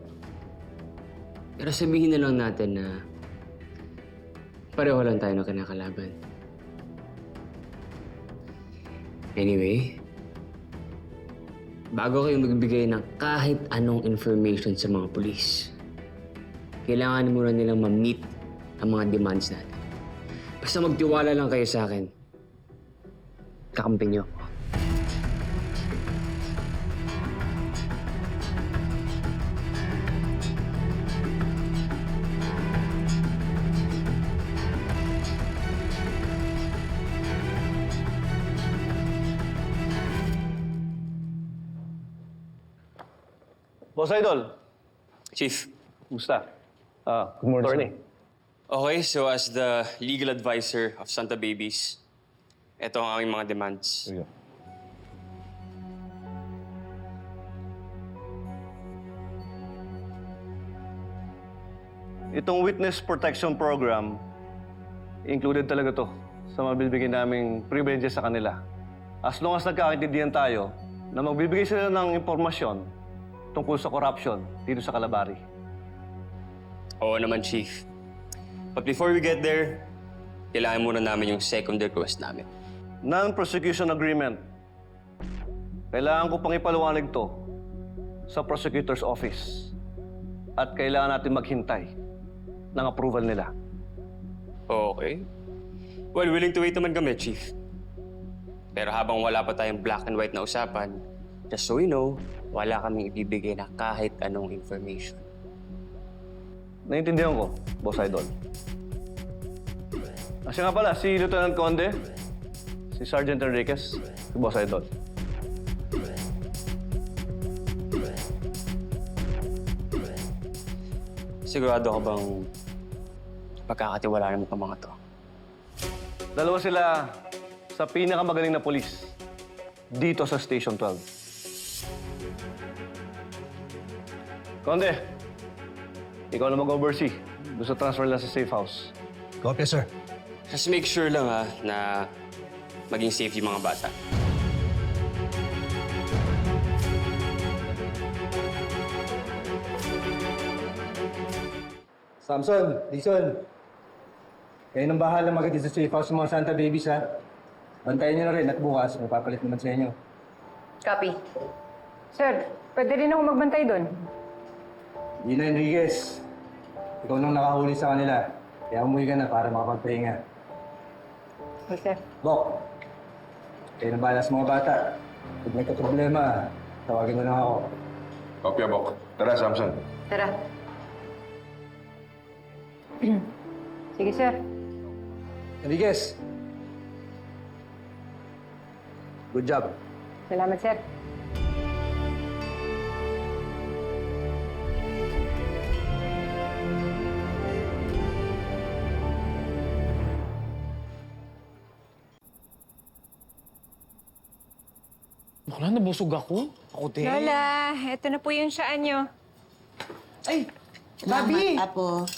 Pero sabihin na lang natin na pareho lang tayo ng kinakalaban. Anyway, bago kayo magbigay ng kahit anong information sa mga pulis, kailangan muna nilang ma-meet ang mga demands natin. Basta magtiwala lang kayo sa akin. Kakampi niyo ako. Boss Idol. Chief. Kumusta? Good morning, attorney. Okay, so as the legal advisor of Santa Babies, ito ang aming mga demands. Itong Witness Protection Program, included talaga to sa mabibigyan naming privileges sa kanila. As long as nagkakaintindihan tayo na magbibigay sila ng impormasyon tungkol sa corruption dito sa Calabari. Oo naman, Chief. But before we get there, kailangan muna namin yung second request namin. Non-prosecution agreement. Kailangan ko pang ipaliwanag to sa prosecutor's office. At kailangan natin maghintay ng approval nila. Okay. Well, willing to wait naman kami, Chief. Pero habang wala pa tayong black and white na usapan, just so you know, wala kaming ibibigay na kahit anong information. Naiintindihan ko, Boss Idol. Siya nga pala, si Lieutenant Conde, si Sergeant Enriquez, si Boss Idol. Sigurado ka bang pagkakatiwalaan mo pa mga to? Dalawa sila sa pinakamagaling na polis dito sa Station 12. Conde, ikaw na mag-oversee doon sa transfer lang sa safe house. Copy, sir. Just make sure lang na maging safe yung mga bata. Samson, Dison. Kayo nang bahala magiging sa safe house ng mga Santa Babies, ha? Bantayan niyo na rin at bukas, mapapalit naman sa inyo. Copy. Sir, pwede rin ako magbantay doon. Gina Enriquez, ikaw nang nakahuli sa kanila. Kaya umuwi ka na para makapagpahinga. Okay. Bok, kayo nang bahala sa mga bata. Pag may problema, tawagin mo lang ako. Kopya, Bok. Tara, Samson. Tara. Sige, sir. Enriquez. Good job. Salamat, sir. Bakla, nabusog ako. Ako din. Lola, eto na po yung saan nyo. Ay, Bobby! Apo.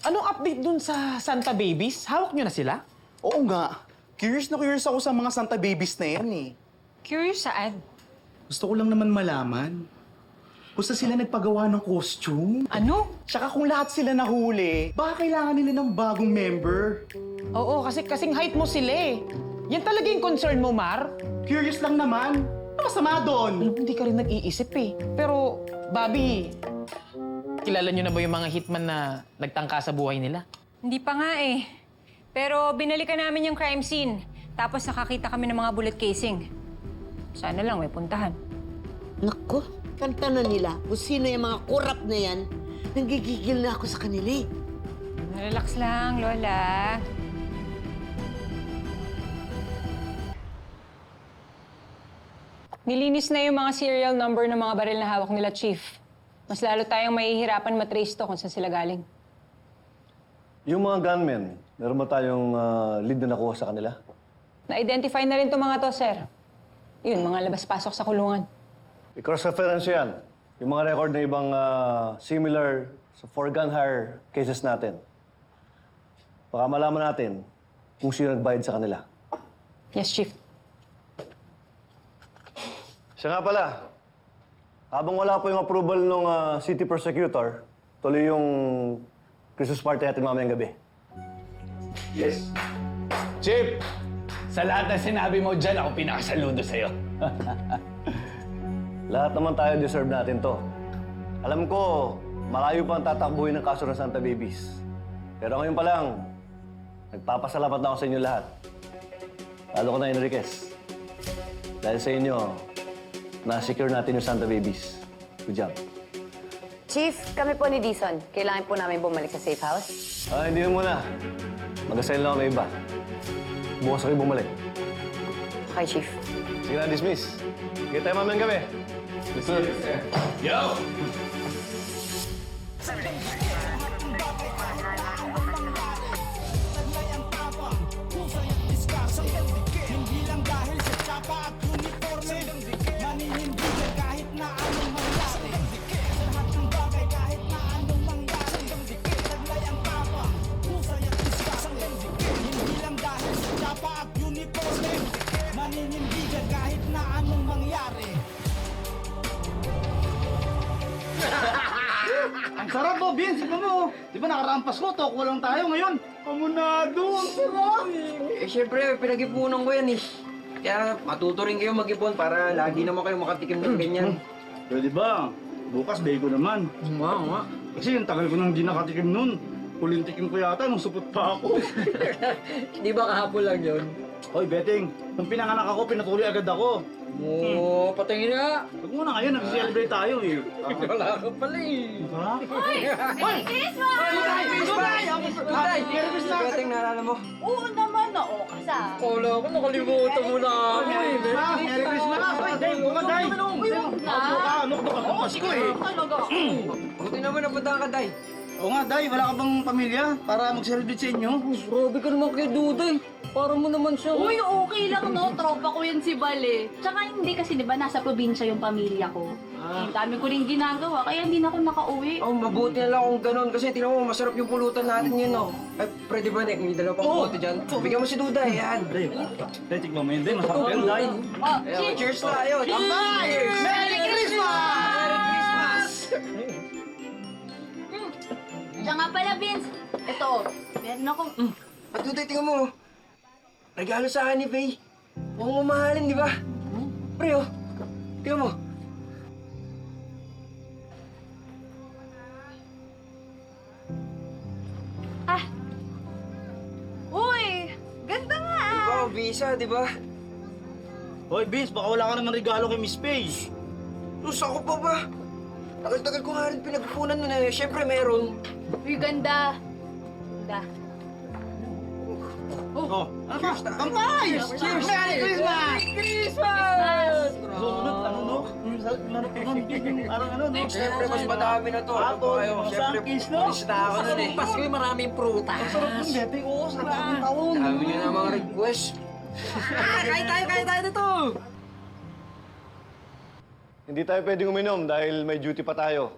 Anong update dun sa Santa Babies? Hawak nyo na sila? Oo nga. Curious na curious ako sa mga Santa Babies na yan eh. Curious saan? Gusto ko lang naman malaman. Basta sila nagpagawa ng costume. Ano? Tsaka kung lahat sila nahuli, baka kailangan nila ng bagong member. Oo, kasing height mo sila eh. Yan talaga yung concern mo, Mar? Curious lang naman. Ano masama doon? Alam, hindi ka rin nag-iisip eh. Pero, Bobby, kilala nyo na ba yung mga hitman na nagtangka sa buhay nila? Hindi pa nga eh. Pero binalikan namin yung crime scene. Tapos nakakita kami ng mga bullet casing. Sana lang may puntahan. Naku, kanta na nila kung sino yung mga kurap na yan. Nanggigigil na ako sa kanila eh. Relax lang, Lola. Nilinis na yung mga serial number ng mga baril na hawak nila, Chief. Mas lalo tayong mahihirapan matrace to kung saan sila galing. Yung mga gunmen, meron ba tayong lead na nakuha sa kanila? Na-identify na rin itong mga to, sir. Yun, mga labas-pasok sa kulungan. I-cross-reference yan. Yung mga record na ibang similar sa four-gun hire cases natin. Baka malaman natin kung sino nagbayad sa kanila. Yes, Chief. Siya nga pala, habang wala po yung approval ng city prosecutor, tuloy yung Christmas party natin mamayang gabi. Yes. Chip, sa lahat ng sinabi mo dyan, ako pinakasaludo sa'yo. Lahat naman tayo deserve natin to. Alam ko, malayo pa ang tatakbuhin ng kaso ng Santa Babies. Pero ngayon pa lang, nagpapasalamat na ako sa inyo lahat. Lalo ko na, Enriquez. Dahil sa inyo, na-secure natin yung Santa Babies. Good job. Chief, kami po ni Dison. Kailangan po namin bumalik sa safe house. Hindi na muna. Mag-assign lang kami iba. Bukas kayo bumalik. Okay, Chief. Sige na, dismiss. Kita tayo mamayang gabi. Yes, sir. Yo! Sarap po, Vince. Tignan mo. Di ba nakarampas ko? Toko lang tayo ngayon. Amunado, ang sarap. Eh, syempre, pinag-ipunan ko yan eh. Kaya matuto rin kayo mag-ipon para lagi naman kayo makatikim ng ganyan. Pwede ba? Bukas, bacon naman. Nga. Kasi yung tagal ko nang di nakatikim nun. Huling tikim ko yata nung supot pa ako. Di ba kahapon lang yun? Hoy, Betting. Nung pinanganak ako, pinatuloy agad ako. Oo, patingin nga. Huwag muna ngayon, nag-celebrate tayo eh. Wala ka pala eh. Ha? Merry Christmas! Merry Christmas! Betting, naalala mo? Oo naman, oo. Kasi Kala ko nakalimutan mo na ako eh. Merry Christmas! Ay, Day, bumaday! Ano ka? Ano ka? Pasko eh. Buti naman napunta ka, Day. Oo nga, Day. Wala ka bang pamilya para mag-celebrate sa inyo? Grabe ka naman kay Duday. Para mo naman siya. uy, okay lang, no? Tropa ko yan si Bale. Tsaka hindi kasi, di ba, nasa probinsya yung pamilya ko. Eh, dami ko rin ginagawa, kaya hindi na ako nakauwi. Oh, mabuti na lang kung ganun kasi tingnan mo, masarap yung pulutan natin yun, no? Ay, pwede ba, Nick? May dalawa pang bote dyan. Bigyan mo si Duday, yan. Day, tignan mo yun, Day. Masarap yan, Day. Ayan, cheers tayo. Cheers! Merry Christmas! Merry Christmas! Siya nga pala, Vince. Ito, meron ako. At Duday, tingnan mo. Regalo sa akin ni Faye. Huwag mamahalin, di ba? Pre, oh. Tingnan mo. Uy, ganda nga ah. Wow, visa, di ba? Hoy, Vince, baka wala ka naman regalo kay Miss Paige. Sus, ako pa ba? Tagal-tagal ko nga rin pinagpunan nun eh. Siyempre, meron. Uy, ganda. Ganda. Oh, ano ba? Kampay! Cheers! Merry Christmas! Christmas! Sunod, ano no? Ano no? Siyempre, mas madami na to. Ano ba kayo? Siyempre, Sangkis, no? pulis na ako nun eh. Pasko yung maraming prutas. Sarap ng betting, oo, sarap ng taon. Dami nyo na mga request. Kain tayo dito! Hindi tayo pwedeng uminom dahil may duty pa tayo.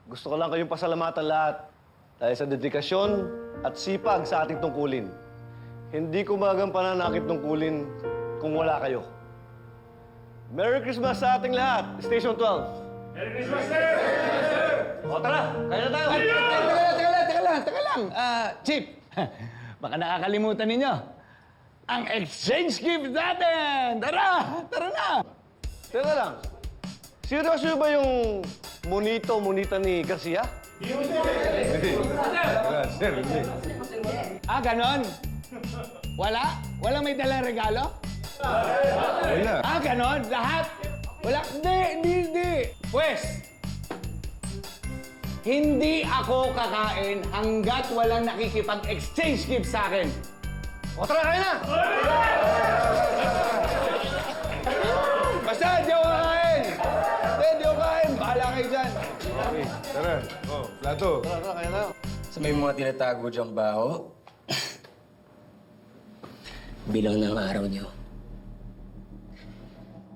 Gusto ko lang kayong pasalamatan lahat dahil sa dedikasyon at sipag sa ating tungkulin. Hindi ko magampanan ang aking tungkulin kung wala kayo. Merry Christmas sa ating lahat! Station 12. Merry Christmas, sir! O tara, kaya na tayo! Teka lang. Chief, baka nakakalimutan ninyo. Ang exchange gift natin! Tara na! Teka lang, seryoso ba yung monita ni Garcia? Ganon? Wala? Walang may dalang regalo? Wala. Ganon? Lahat? Wala? Hindi. Pwes, hindi ako kakain hanggat walang nakikipag-exchange gift sa akin. O tara, kaya na! Basta, di ako kakain! Di ako kakain! Bahala kayo dyan. Okay, tara. Plato. Tara, kaya na. Sa may mga tinatago diyang baho, bilang ng araw niyo.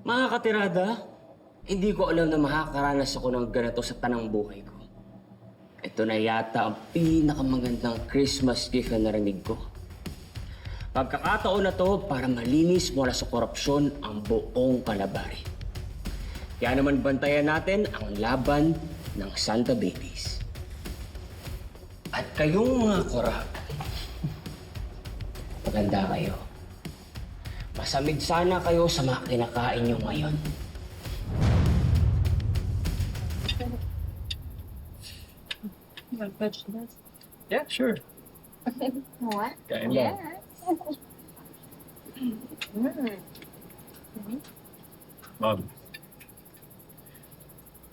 Mga katirada, hindi ko alam na makakaranas ako ng ganito sa tanang buhay ko. Ito na yata ang pinakamagandang Christmas gift na narinig ko. Pagkakataon na to para malinis mula sa korupsyon ang buong Kalabari. Kaya naman bantayan natin ang laban ng Santa Babies. At kayong mga korap, maganda kayo. Masamig sana kayo sa mga kinakain nyo ngayon. Yeah, sure. What? Kain lang. Mom,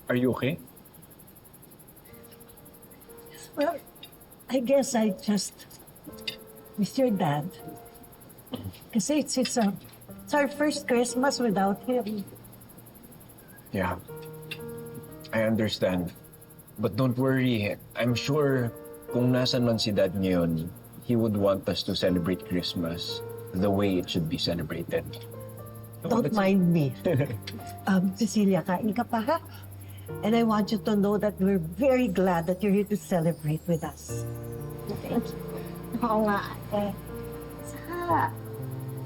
are you okay? Well, I guess I just miss your dad. Kasi it's our first Christmas without him. Yeah, I understand. But don't worry, I'm sure kung nasan man si Dad ngayon, he would want us to celebrate Christmas the way it should be celebrated. Don't mind me. Cecilia, kain ka pa ha? And I want you to know that we're very glad that you're here to celebrate with us. Thank you. Oo nga, ate. Saka,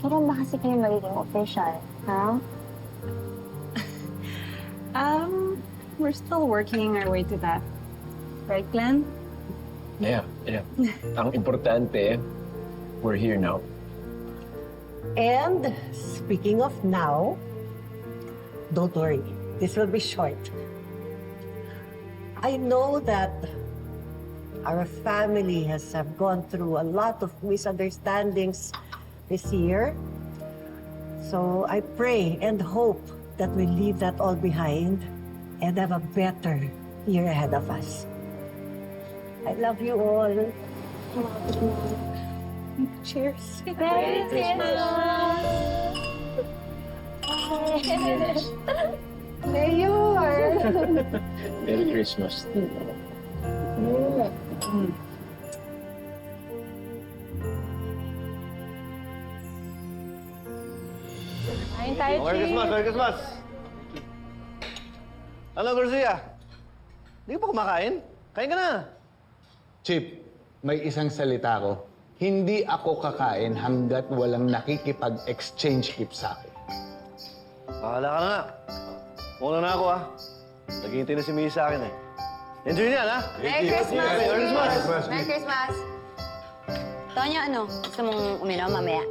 kailan ba kasi kayo magiging official, ha? We're still working our way to that. Right, Glenn? Yeah. Ang importante, we're here now. And speaking of now, don't worry, this will be short. I know that our family has gone through a lot of misunderstandings this year. So I pray and hope that we leave that all behind and have a better year ahead of us. I love you all. Cheers. Merry Mayor! Merry Christmas. Kain tayo, Merry Chief. Christmas! Merry Christmas! Ano, Garcia? Hindi ka pa kumakain? Kain ka na. Chip, may isang salita ko. Hindi ako kakain hanggat walang nakikipag-exchange gift sa akin. Bahala ka na nga. Muna na ako, ha? Naghihintay na si Mia sa akin, eh. Enjoy niyan, ha? Merry Christmas! Merry Christmas! Merry Christmas! Tonya, ano? Gusto mong uminom mamaya?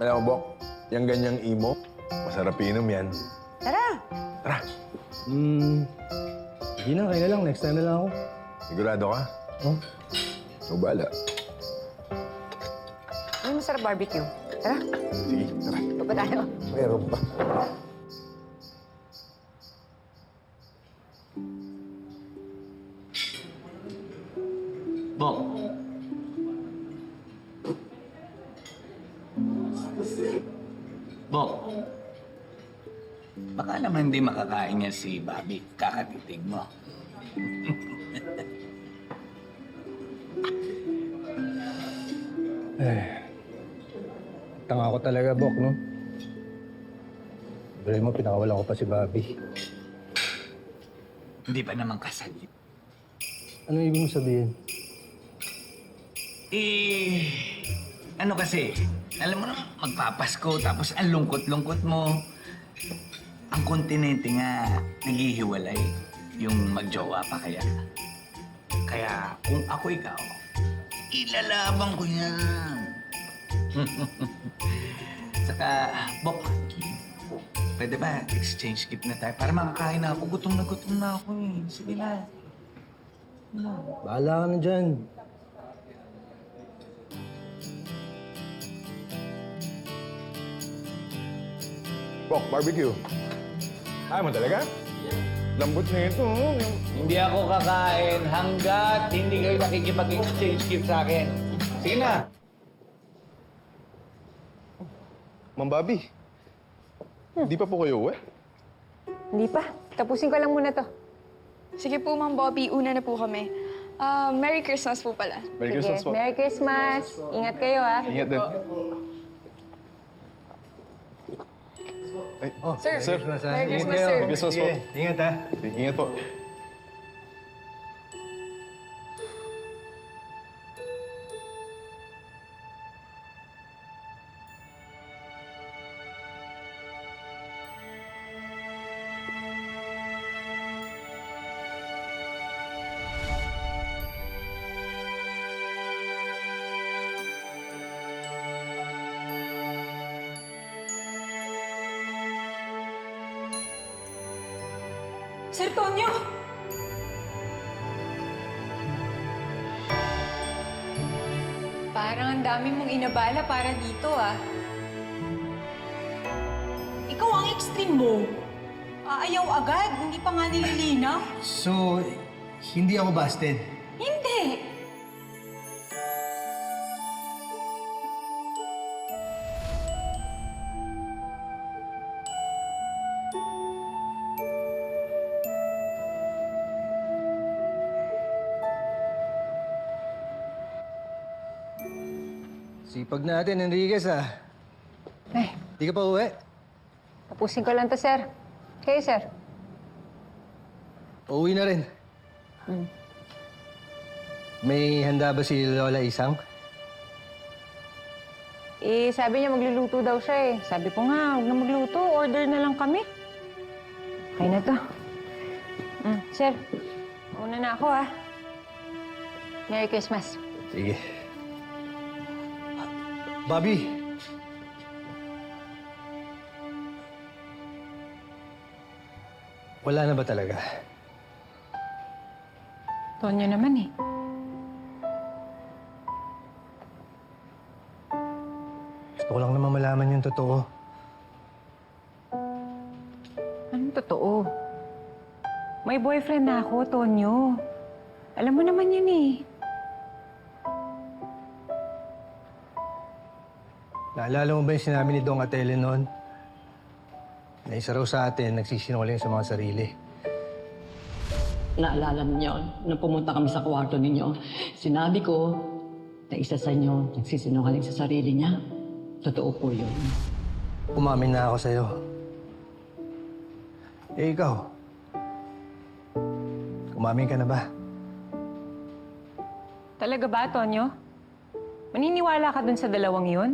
Alam mo, Bok, yung ganyang imo, masarap inom yan. Tara! Tara. Hindi na, kayo na lang. Next time na lang ako. Sigurado ka? Oh. So, bala. May masarap barbecue. Tara. Sige, tara. Ito pa tayo. Meron pa. Bok. Bok. Baka naman hindi makakain niya si Bobby. Kakatitig mo. Tanga ko talaga, Bok, no? Pero mo, pinakawalan ko pa si Bobby. Hindi pa naman kasal. Ano ibig mo sabihin? Ano kasi, alam mo naman, magpapasko, tapos ang lungkot-lungkot mo. Ang kontinente nga, naghihiwalay. Yung magjowa pa kaya. Kaya kung ako ikaw, ilalaban ko yan. Saka, Bok, pwede ba exchange gift na tayo? Para makakain na ako. Gutom na ako eh. Sige na. Bahala ka na dyan. Bok, barbecue. Ayaw mo talaga? Lambot na ito. Hindi ako kakain hanggat hindi kayo nakikipag-exchange gift sa akin. Sige na. Ma'am Bobby, di pa po kayo uwi? Hindi pa. Tapusin ko lang muna to. Sige po, Ma'am Bobby. Una na po kami. Merry Christmas po pala. Merry Christmas po. Merry Christmas. Ingat kayo, ha? Ingat din. Ay, Sir, sir. Merry Christmas, kayo. sir. Merry Christmas po. Sige, ingat, ha? Ingat po. Sir Tonyo! Parang ang dami mong inabala para dito, ah. Ikaw ang extreme mo. Aayaw agad, hindi pa nga nililinaw. So, hindi ako busted? Hindi! Sipag natin, Enriquez, ah. Ay, Di ka pa uwi? tapusin ko lang to, sir. Kayo, sir. Uuwi na rin. May handa ba si Lola Isang? Eh, sabi niya magluluto daw siya eh. Sabi ko nga, huwag na magluto. Order na lang kami. Kaya na to. Sir, Una na ako, ah. Merry Christmas. Sige. Bobby! Wala na ba talaga? Tonyo naman eh. Gusto ko lang naman malaman yung totoo. Anong totoo? May boyfriend na ako, Tonyo. Alam mo naman yun eh. Naalala mo ba yung sinabi ni Dong Atele noon? Na isa raw sa atin nagsisinungaling sa mga sarili. Naalala niyo, nung pumunta kami sa kwarto ninyo, sinabi ko na isa sa inyo nagsisinungaling sa sarili niya. Totoo po yun. Umamin na ako sa'yo. Eh, ikaw? Umamin ka na ba? Talaga ba, Tonyo? Maniniwala ka dun sa dalawang yun?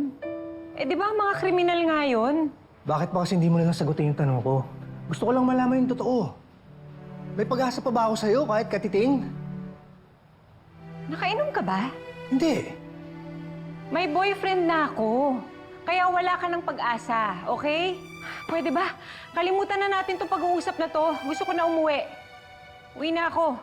Eh, di ba mga kriminal nga yun? Bakit pa kasi hindi mo na lang sagutin yung tanong ko? Gusto ko lang malaman yung totoo. May pag-asa pa ba ako sa'yo kahit katiting? Nakainom ka ba? Hindi. May boyfriend na ako. Kaya wala ka ng pag-asa, okay? Pwede ba? Kalimutan na natin itong pag-uusap na to. Gusto ko na umuwi. Uwi na ako.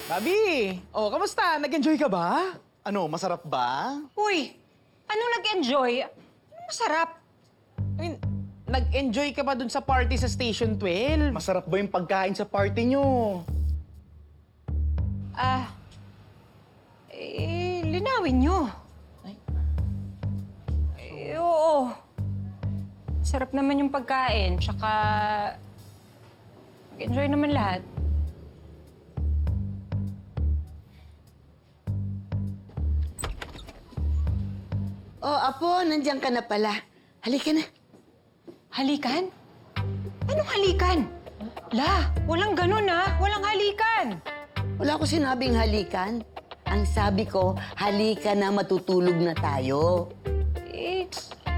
Bobby! Oh, kamusta? Nag-enjoy ka ba? Ano, masarap ba? Uy! Anong nag-enjoy? Anong masarap? I mean, nag-enjoy ka ba dun sa party sa Station 12? Masarap ba yung pagkain sa party nyo? Linawin nyo. Oo. Sarap naman yung pagkain, tsaka nag-enjoy naman lahat. Oh, Apo, nandiyan ka na pala. Halika na. Halikan? Anong halikan? La, walang ganun ah. Walang halikan. Wala ko sinabing halikan. Ang sabi ko, halika na, matutulog na tayo. Eh,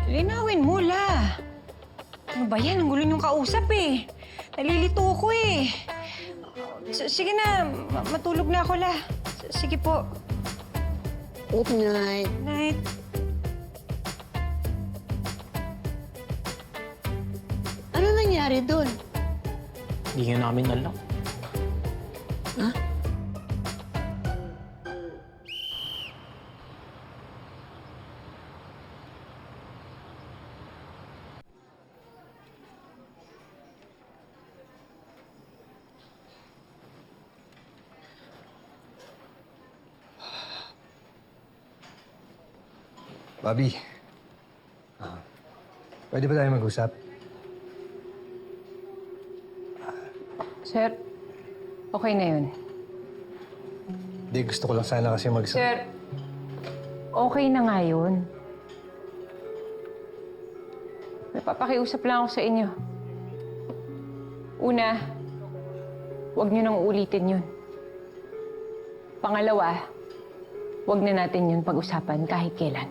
linawin mo, La. Ano ba yan? Ang gulo niyong kausap eh. Nalilito ko eh. Sige na, matulog na ako, La. Sige po. Good night. Night. Ano nangyari doon? Hindi nga namin alam. Ha? Bobby, pwede ba tayo mag-usap? Sir, okay na yun. Di, gusto ko lang sana kasi Sir, okay na nga yun. May papakiusap lang ako sa inyo. Una, huwag niyo nang uulitin yun. Pangalawa, huwag na natin yun pag-usapan kahit kailan.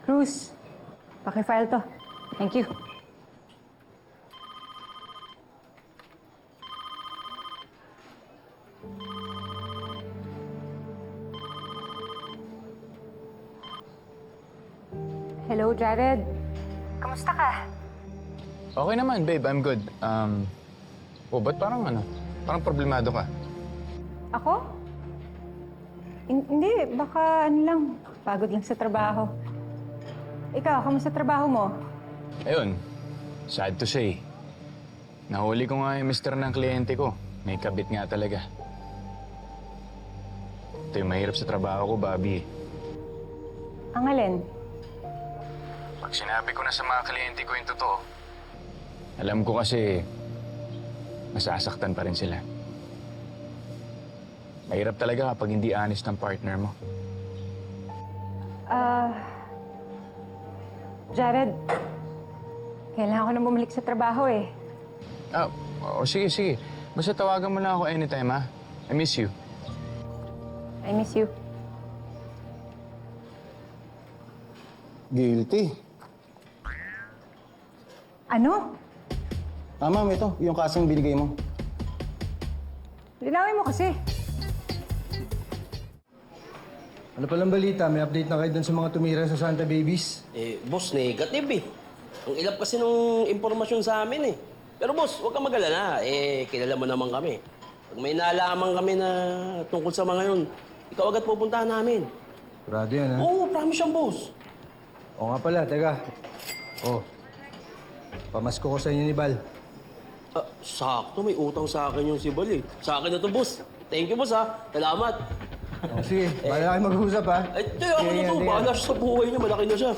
Cruz, paki-file to. Thank you. Hello, Jared. Kamusta ka? Okay naman, babe. I'm good. Ba't parang problemado ka? Ako? Hindi, baka ano lang, pagod lang sa trabaho. Ikaw, kamusta trabaho mo? Ayun, sad to say. Nahuli ko nga yung mister ng kliyente ko. May kabit nga talaga. Ito yung mahirap sa trabaho ko, Bobby. Ang alin? Pag sinabi ko na sa mga kliyente ko yung totoo, alam ko kasi masasaktan pa rin sila. Mahirap talaga kapag hindi honest ang partner mo. Jared, kailangan ko na bumalik sa trabaho eh. Sige. Basta tawagan mo lang ako anytime, ha? I miss you. I miss you. Guilty. Ano? Ma'am, ito, yung kasong binigay mo. Linawin mo kasi. Ano palang balita? May update na kayo dun sa mga tumira sa Santa Babies? Boss, negative eh. Ang ilap kasi nung impormasyon sa amin eh. Pero boss, huwag kang mag-alala. Kilala mo naman kami. Pag may nalaman kami na tungkol sa mga yun, ikaw agad pupuntahan namin. Sigurado yan, ha? Oo, promise yan, boss. Oo nga pala, teka. Pamasko ko sa inyo ni Bal. Sakto, may utang sa akin yung si Bal eh. Sa akin na to, boss. Thank you, boss ha. Salamat. Sige, bahala kayo mag-uusap, ha? Di, ako na to. Bahala siya sa buhay niya. Malaki na siya.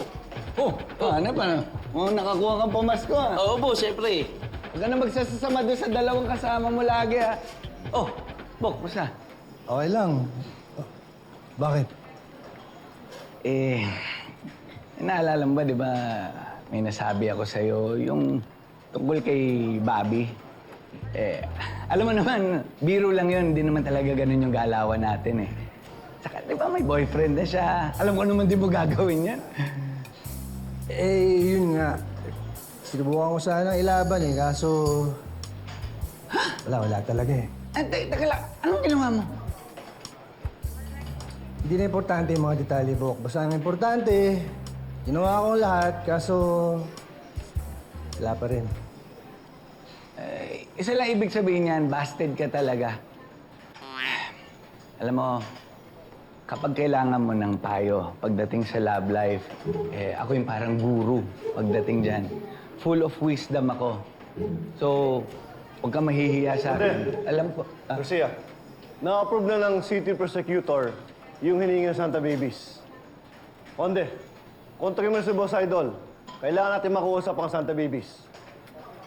Ano ba? Nakakuha kang pamasko, ha? Oo, boss, syempre. Huwag ka na magsasama doon sa dalawang kasama mo lagi, ha? Bok, basta. Okay lang. Bakit? Naalala mo ba, di ba, may nasabi ako sa'yo, yung tungkol kay Bobby. Alam mo naman, biro lang yun. Hindi naman talaga ganun yung galawan natin, eh. Saka, di ba, may boyfriend na siya. Alam ko naman di mo gagawin yan. Yun nga. Sinubukan ko sana ilaban, eh. Kaso... Wala talaga, eh. Teka lang, anong ginawa mo? Hindi na importante yung mga detalye, Bok. Basta ang importante, ginawa ko lahat, kaso... Wala pa rin. Isa lang ibig sabihin yan, busted ka talaga. Alam mo, kapag kailangan mo ng payo pagdating sa love life, ako yung parang guru pagdating dyan. Full of wisdom ako. So, huwag ka mahihiya sa akin. Alam ko... Garcia, na-approve na ng city prosecutor yung hiningi ng Santa Babies. Onde, kontakin mo na si Boss Idol. Kailangan natin makuusap ang Santa Babies.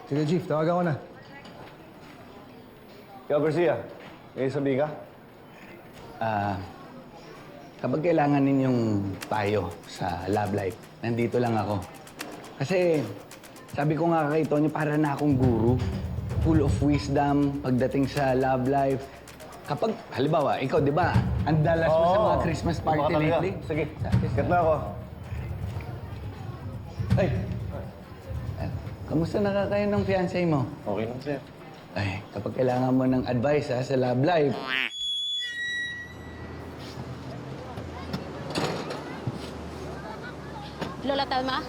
Sige, Chief. Tawagan ko na. Ikaw, Garcia, may sabihin ka? Kapag kailangan ninyong payo sa love life, nandito lang ako. Kasi, sabi ko nga kay Tonyo, para na akong guru. Full of wisdom pagdating sa love life. Kapag, halimbawa, ikaw, di ba, ang dalas mo sa mga Christmas party lately? Sige, sikat na ako. Ay! Kamusta na kayo ng fiancé mo? Okay lang, sir. Ay, kapag kailangan mo ng advice sa love life. Lola Telma?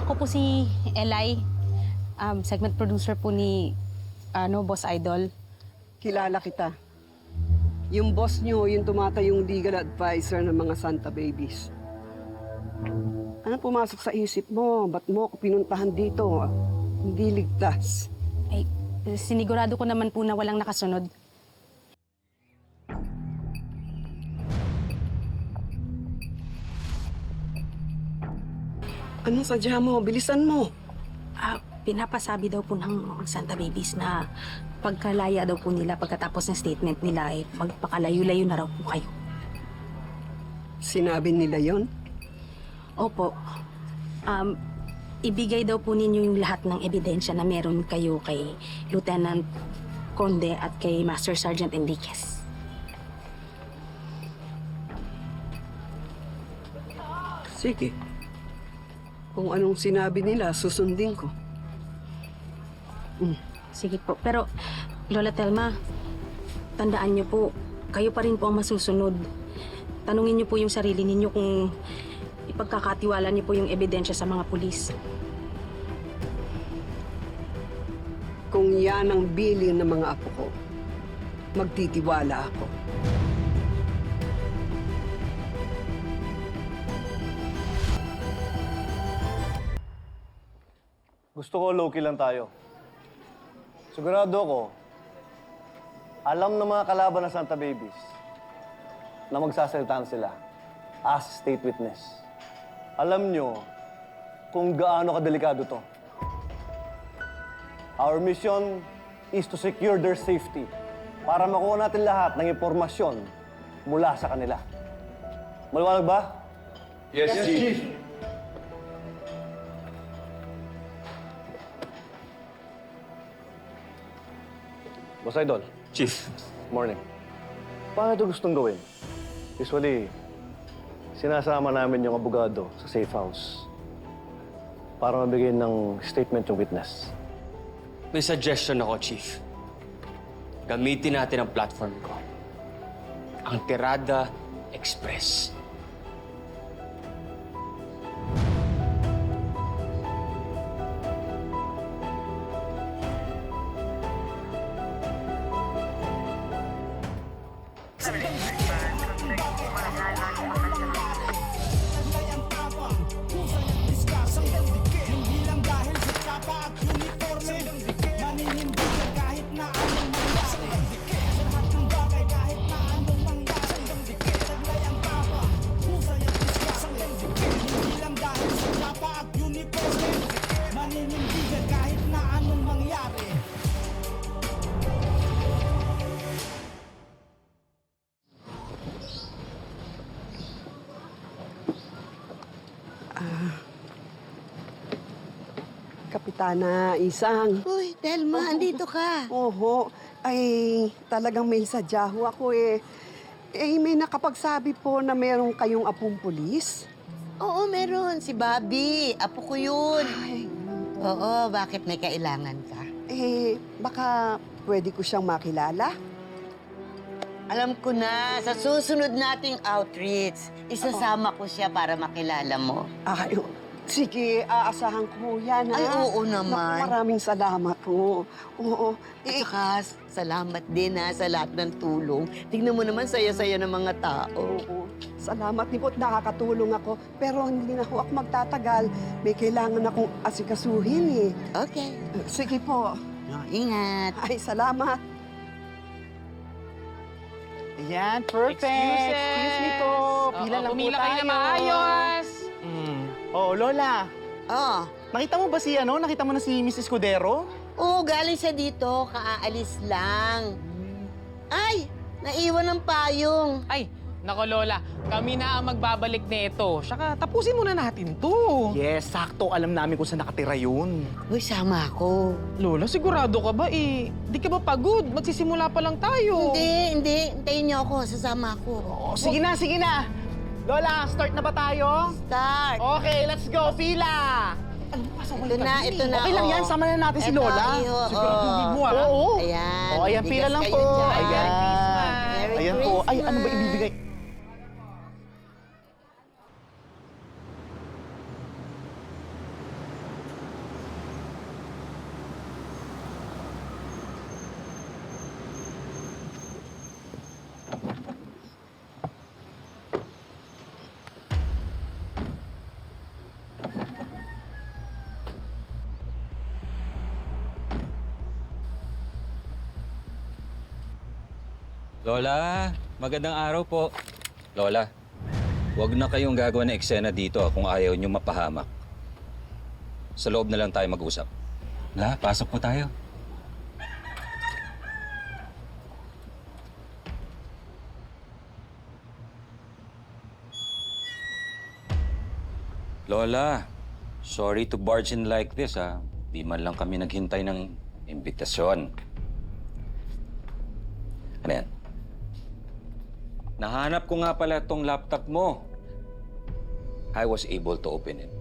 Ako po si Eli, segment producer po ni Boss Idol. Kilala kita. Yung boss nyo, yung tumatayong legal advisor ng mga Santa Babies. Ano pumasok sa isip mo? Ba't mo ako pinuntahan dito? Hindi ligtas. Ay, sinigurado ko naman po na walang nakasunod. Anong sadya mo? Bilisan mo. Pinapasabi daw po ng Santa Babies na pagkalaya daw po nila pagkatapos ng statement nila, magpakalayo-layo na raw po kayo. Sinabi nila yon? Opo. Ibigay daw po ninyo yung lahat ng ebidensya na meron kayo kay Lieutenant Conde at kay Master Sergeant Enriquez. Sige. Kung anong sinabi nila, susundin ko. Sige po. Pero, Lola Telma, tandaan niyo po, kayo pa rin po ang masusunod. Tanungin niyo po yung sarili ninyo kung ipagkakatiwala niyo po yung ebidensya sa mga pulis. Kung yan ang bilin ng mga apo ko, magtitiwala ako. Gusto ko low-key lang tayo. Sigurado ako, alam ng mga kalaban ng Santa Babies na magsasalitaan sila as state witness. Alam nyo kung gaano kadelikado to. Our mission is to secure their safety para makuha natin lahat ng impormasyon mula sa kanila. Maliwanag ba? Yes, Chief. Boss Idol. Chief. Morning. Paano ito gustong gawin? Usually, sinasama namin yung abogado sa safe house para mabigay ng statement yung witness. May suggestion ako, Chief. Gamitin natin ang platform ko. Ang Tirada Express. Kapitana Isang. Uy, Telma, andito ka. Oho. Ay, talagang may sadya ho ako eh. May nakapagsabi po na meron kayong apong pulis? Oo, meron. Si Bobby. Apo ko yun. Oo, bakit may kailangan ka? Baka pwede ko siyang makilala? Alam ko na, sa susunod nating outreach, isasama ko siya para makilala mo. Ay, sige, aasahan ko yan, ha? Ay, oo naman. Naku, maraming salamat po. Oo. At saka, salamat din ha sa lahat ng tulong. Tingnan mo naman, saya-saya ng mga tao. Oo. Salamat din po at nakakatulong ako. Pero hindi na ako magtatagal. May kailangan akong asikasuhin eh. Okay. Sige po. Ingat. Ay, salamat. Ayan, perfect. Excuse me po. Pila lang po pumila tayo. kayo na maayos. Oh, Lola. Oh. Nakita mo ba si Nakita mo na si Mrs. Escudero? Oo, galing siya dito. Kaaalis lang. Ay, naiwan ng payong. Ay, nako Lola, kami na ang magbabalik nito. Saka tapusin muna natin to. Yes, sakto. Alam namin kung saan nakatira yun. Uy, sama ako. Lola, sigurado ka ba eh? Di ka ba pagod? Magsisimula pa lang tayo. Hindi. Hintayin niyo ako. Sasama ako. Oh, sige na, sige na. Lola, start na ba tayo? Start. Okay, let's go. Pila. Ito na. Okay lang yan. Sama na natin si Lola. Siguraduhin mo, ah. Oo. Ayan. Oh, ayan, pila lang Bigas po. kayo dyan. Ayan. Merry Ayan po. Ay, ano ba Christmas. ibibigay? Lola, magandang araw po. Lola, huwag na kayong gagawa ng eksena dito kung ayaw niyo mapahamak. Sa loob na lang tayo mag-usap. La, pasok po tayo. Lola, sorry to barge in like this, ha. Di man lang kami naghintay ng imbitasyon. Ano yan? Nahanap ko nga pala itong laptop mo. I was able to open it.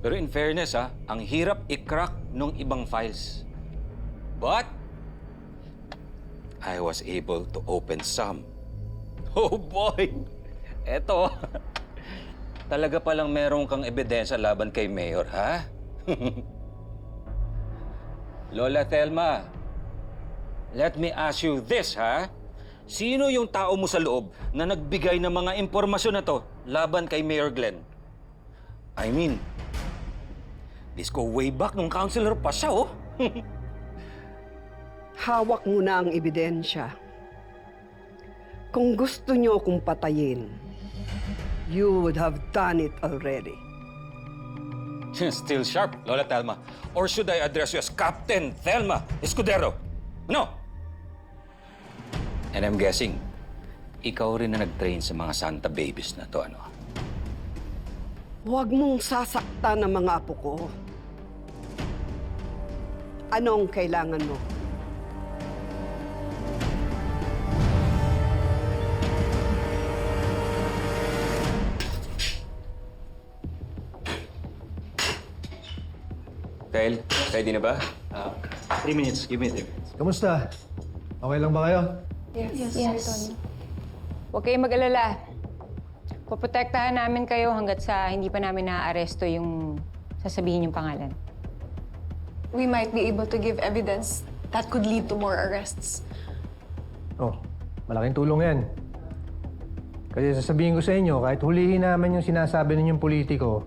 Pero in fairness, ha, ang hirap i-crack nung ibang files. But, I was able to open some. Oh boy! Eto, talaga palang meron kang ebidensya laban kay Mayor, ha? Lola Thelma, let me ask you this, ha? Sino yung tao mo sa loob na nagbigay ng mga impormasyon na to laban kay Mayor Glenn? I mean, this go way back nung councilor pa siya, oh. Hawak mo na ang ebidensya. Kung gusto niyo akong patayin, you would have done it already. Still sharp, Lola Thelma. Or should I address you as Captain Thelma Escudero? No! And I'm guessing, ikaw rin na nag-train sa mga Santa Babies na to, ano? Huwag mong sasaktan ang mga apo ko. Anong kailangan mo? Kyle, ready na ba? 3 minutes. Give me 3 minutes. Kamusta? Okay lang ba kayo? Yes, Tony. Huwag kayong mag-alala. Poprotektahan namin kayo hanggat sa hindi pa namin naaaresto yung sasabihin yung pangalan. We might be able to give evidence that could lead to more arrests. Oh, malaking tulong yan. Kasi sasabihin ko sa inyo, kahit hulihin namin yung sinasabi ninyong politiko,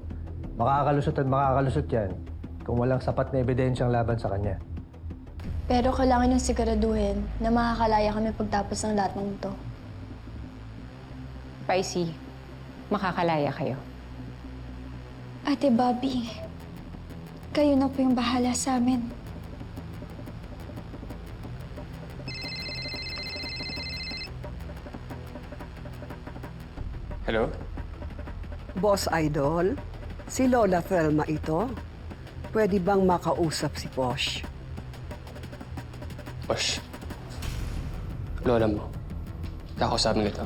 makakalusot at makakalusot yan kung walang sapat na ebidensyang laban sa kanya. Pero kailangan yung siguraduhin na makakalaya kami pagtapos ng lahat ng ito. Paisi, makakalaya kayo. Ate Bobby, kayo na po yung bahala sa amin. Hello? Boss Idol, si Lola Thelma ito. Pwede bang makausap si Posh? Posh, lola mo. Kakausapin kita.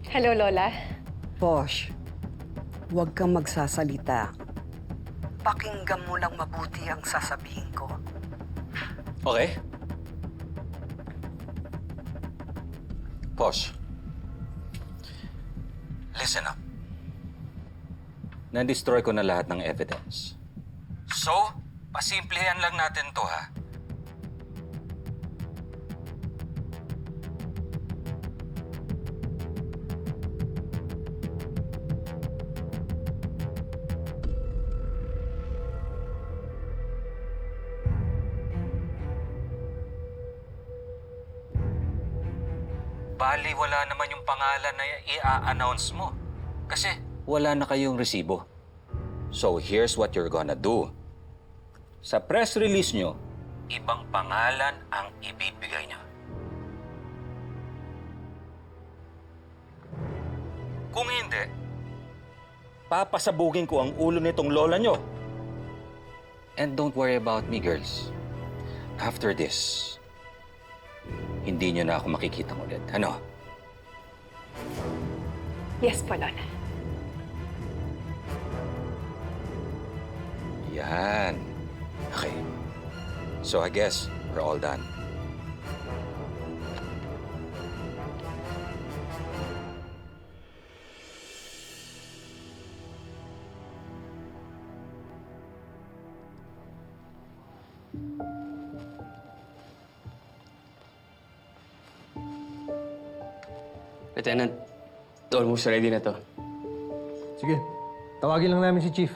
Hello, Lola. Posh, huwag kang magsasalita. Pakinggan mo lang mabuti ang sasabihin ko. Okay? Posh, listen up. Na-destroy ko na lahat ng evidence. So, pasimplihan lang natin to, ha? Bali, wala naman yung pangalan na i-a-announce mo. Kasi wala na kayong resibo. So here's what you're gonna do. Sa press release nyo, ibang pangalan ang ibibigay niya. Kung hindi, papasabugin ko ang ulo nitong lola nyo. And don't worry about me, girls. After this, hindi nyo na ako makikita ulit. Ano? Yes po, Lola. Yan. Okay. So I guess we're all done. Lieutenant, almost ready na to. Sige, tawagin lang namin si Chief.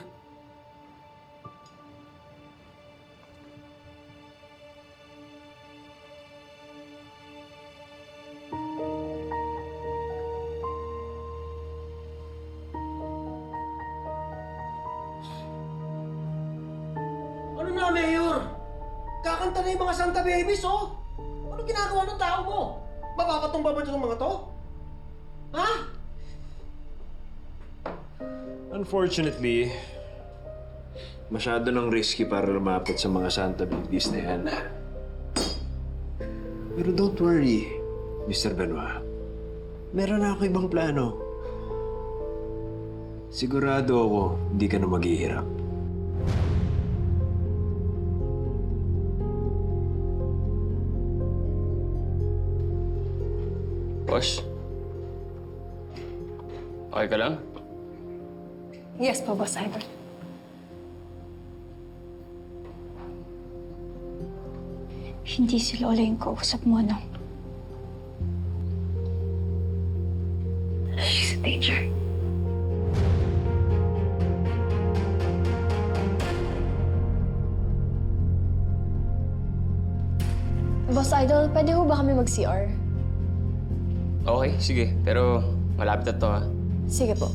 Kakanta na yung mga Santa Babies, oh! Ano ginagawa ng tao mo? Mapapatumba ba ito ng mga to? Ha? Unfortunately, masyado nang risky para lumapit sa mga Santa Babies na yan. Pero don't worry, Mr. Benoit. Meron na ako ibang plano. Sigurado ako, hindi ka na maghihirap. Boss? Okay ka lang? Yes po, Boss Idol. Hindi si Lola yung kausap mo, no? She's a danger. Boss Idol, pwede ho ba kami mag-CR? Okay, sige. Pero malapit na to, ha? Sige po.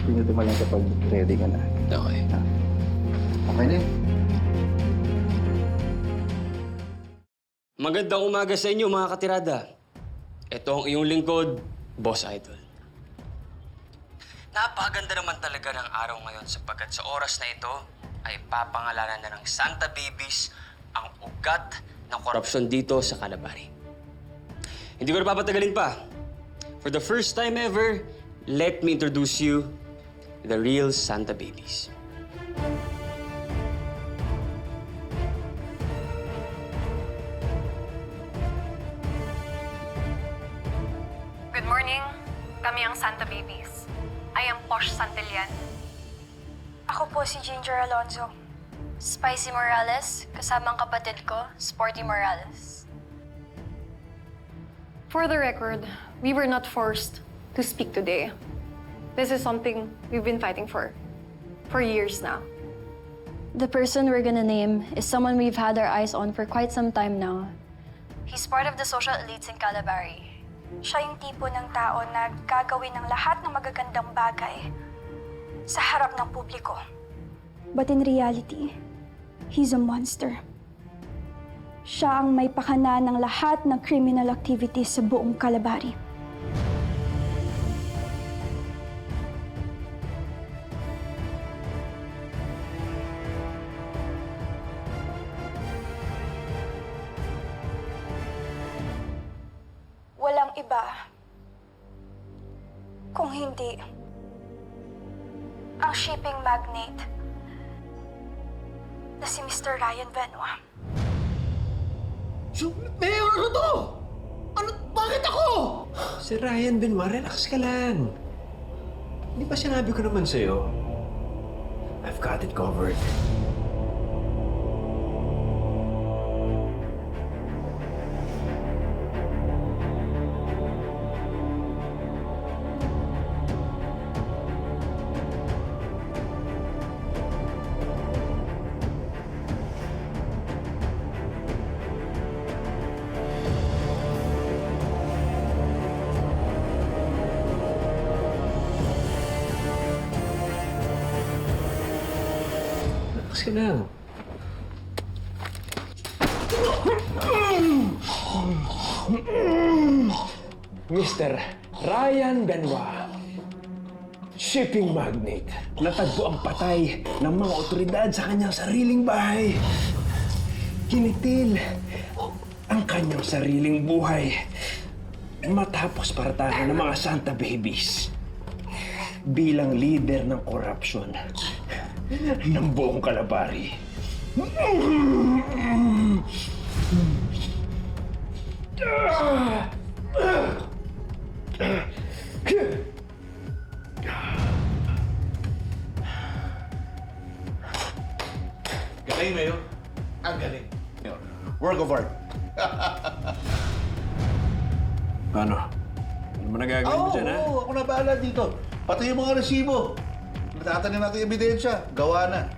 Pinuto mo lang kapag ready ka na. Okay. Okay na. Magandang umaga sa inyo, mga katirada. Ito ang iyong lingkod, Boss Idol. Napakaganda naman talaga ng araw ngayon sapagkat sa oras na ito ay papangalanan na ng Santa Babies ang ugat ng korupsyon dito sa Calabari. Hindi ko na papatagalin pa. For the first time ever, let me introduce you to the real Santa Babies. Good morning. Kami ang Santa Babies. I am Posh Santillan. Ako po si Ginger Alonzo. Spicy Morales, kasamang kapatid ko, Sporty Morales. For the record, we were not forced to speak today. This is something we've been fighting for years now. The person we're gonna name is someone we've had our eyes on for quite some time now. He's part of the social elites in Calabari. Siya yung tipo ng tao na gagawin ng lahat ng magagandang bagay sa harap ng publiko. But in reality, he's a monster. Siya ang may pakana ng lahat ng criminal activities sa buong Calabari. Walang iba kung hindi ang shipping magnate na si Mr. Ryan Benoit. Mayor, ano to? Bakit ako? Si Ryan Benoit, relax ka lang. Hindi ba sinabi ko naman sa'yo? I've got it covered. Relax ka lang. Mr. Ryan Benoit, shipping magnate, natagpo ang patay ng mga otoridad sa kanyang sariling bahay. Kinitil ang kanyang sariling buhay matapos paratahan ng mga Santa Babies bilang leader ng korupsyon ng buong Calabari. Galing, Mayor. Ang galing. Work of art. Ano? Ano mo nagagawin mo dyan, ha? Oo, ako na bahala dito. Pati yung mga resibo. Natatanin natin yung ebidensya. Gawa na.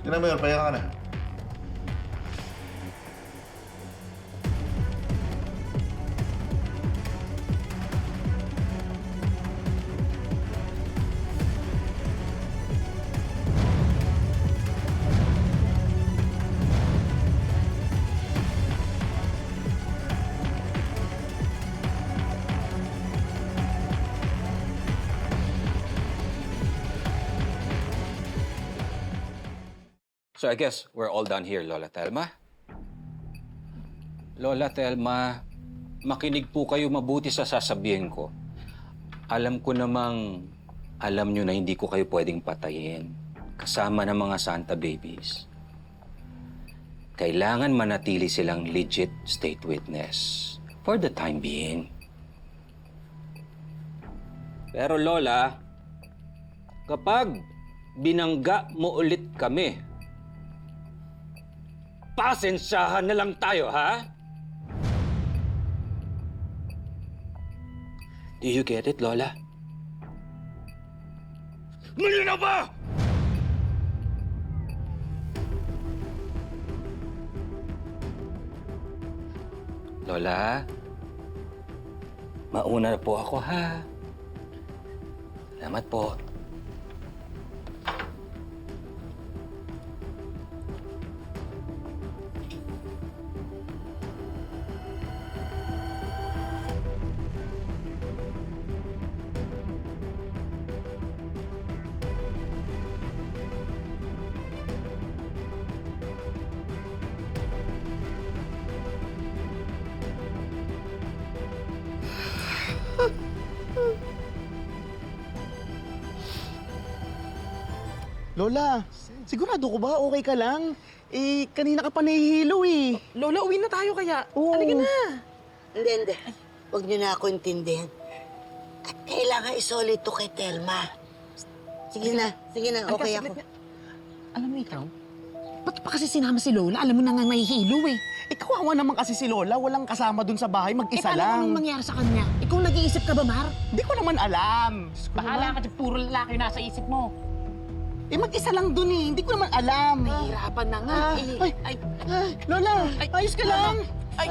Sige na, Mayor. Pahinga ka na. So I guess we're all done here, Lola Thelma. Lola Thelma, makinig po kayo mabuti sa sasabihin ko. Alam ko namang alam nyo na hindi ko kayo pwedeng patayin kasama ng mga Santa Babies. Kailangan manatili silang legit state witness for the time being. Pero Lola, kapag binangga mo ulit kami, pasensyahan na lang tayo, ha? Do you get it, Lola? Malinaw ba? Lola, mauna na po ako, ha? Salamat po. Lola, sigurado ko ba okay ka lang? Eh, kanina ka pa nahihilo eh. Lola, uwi na tayo kaya. Oo. Halika na. Hindi. Huwag niyo na ako intindihan. At kailangan isolid to kay Thelma. Sige na, okay ako. Alam mo ikaw, ba't pa kasi sinama si Lola? Alam mo na nga nahihilo eh. Eh, kawawa naman kasi si Lola, walang kasama dun sa bahay, mag-isa paano lang. anong mangyari sa kanya? Ikaw nag-iisip ka ba, Mar? Hindi ko naman alam. Bahala ka dyan, puro lalaki yung nasa isip mo. Eh, mag-isa lang dun eh, hindi ko naman alam. Nahihirapan na nga eh. Ay, Lola, ayos ka lang. Ay,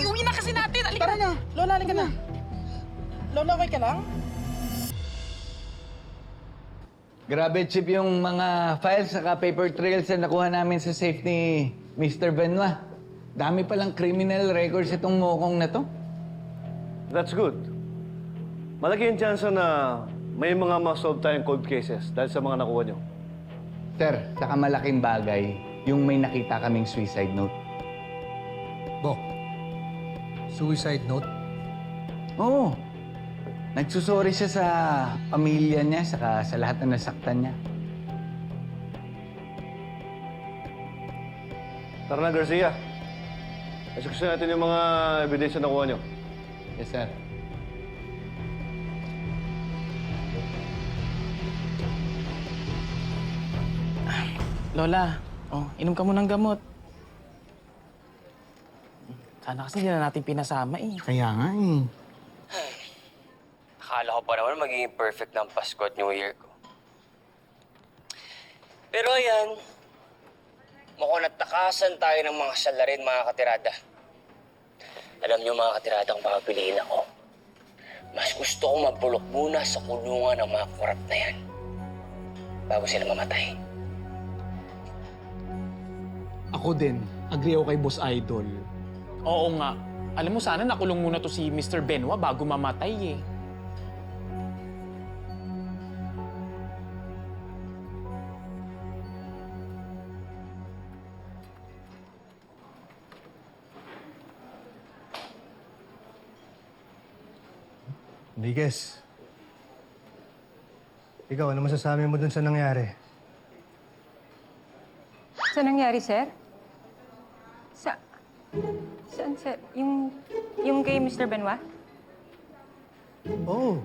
iuwi na kasi natin. Halika Tara na. Lola, halika na. Lola, okay ka lang? Grabe, Chip, yung mga files saka paper trails na nakuha namin sa safe ni Mr. Benoit. Dami palang criminal records itong mokong na to. That's good. Malaki yung chance na may mga ma-solve tayong cold cases dahil sa mga nakuha nyo. Sir, saka malaking bagay, yung may nakita kaming suicide note. Bok, suicide note? Oo. Nagsusorry siya sa pamilya niya, saka sa lahat na nasaktan niya. Tara na, Garcia. Execution natin yung mga ebidensya na nakuha nyo. Yes, sir. Lola, inom ka muna ng gamot. Sana kasi hindi na natin pinasama eh. Kaya nga eh. Akala ko pa naman magiging perfect ng Pasko at New Year ko. Pero ayan, mukhang natakasan tayo ng mga salarin, mga katirada. Alam niyo, mga katirada, kung papapiliin ako, mas gusto kong magpulok muna sa kulungan ng mga korap na yan bago sila mamatay. Ako din. Agree ako kay Boss Idol. Oo nga. Alam mo, sana nakulong muna to si Mr. Benoit bago mamatay eh. Enriquez, ikaw, ano masasabi mo dun sa nangyari? Sa nangyari, sir? Saan, sir? Yung kay Mr. Benoit? Oo.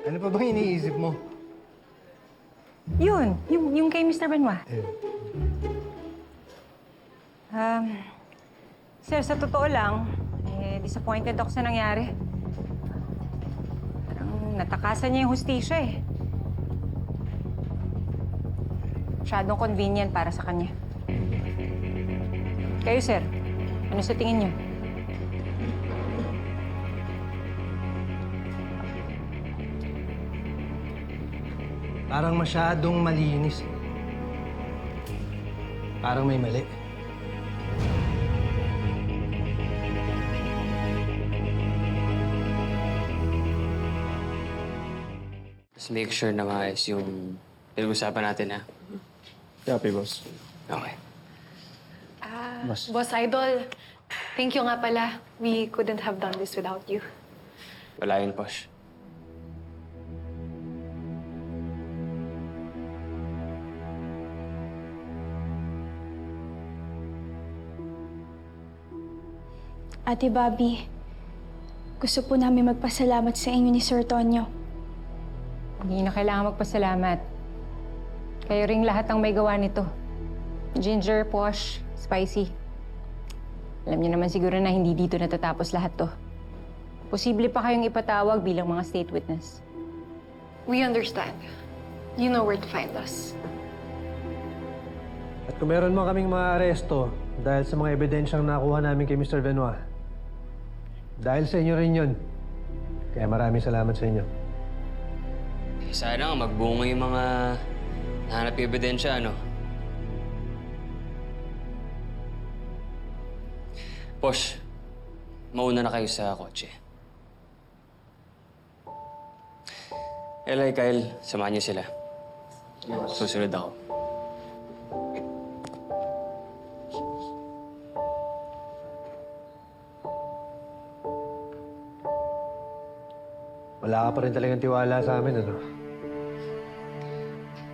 Ano pa bang iniisip mo? Yun, yung kay Mr. Benoit. Sir, sa totoo lang, disappointed ako sa nangyari. Parang natakasan niya yung hustisya eh. Masyadong convenient para sa kanya. Kayo, sir, ano sa tingin niyo? Parang masyadong malinis. Parang may mali. Just make sure na maayos yung pinag-usapan natin, ha? Copy, boss. Okay. Boss Idol, thank you nga pala. We couldn't have done this without you. Wala yun, Posh. Ate Bobby, gusto po namin magpasalamat sa inyo ni Sir Tonyo. Hindi na kailangan magpasalamat. Kayo ring lahat ang may gawa nito. Ginger, Posh, Spicy. Alam niyo naman siguro na hindi dito natatapos lahat to. Posible pa kayong ipatawag bilang mga state witness. We understand. You know where to find us. At kung meron man kaming mga aresto dahil sa mga ebidensyang nakuha namin kay Mr. Benoit, dahil sa inyo rin yun. Kaya maraming salamat sa inyo. Sana nga magbunga yung mga nahanap yung ebidensya, ano? Posh, mauna na kayo sa kotse. Eli, Kyle, samahan niyo sila. Susunod ako. Wala ka pa rin talagang tiwala sa amin, ano?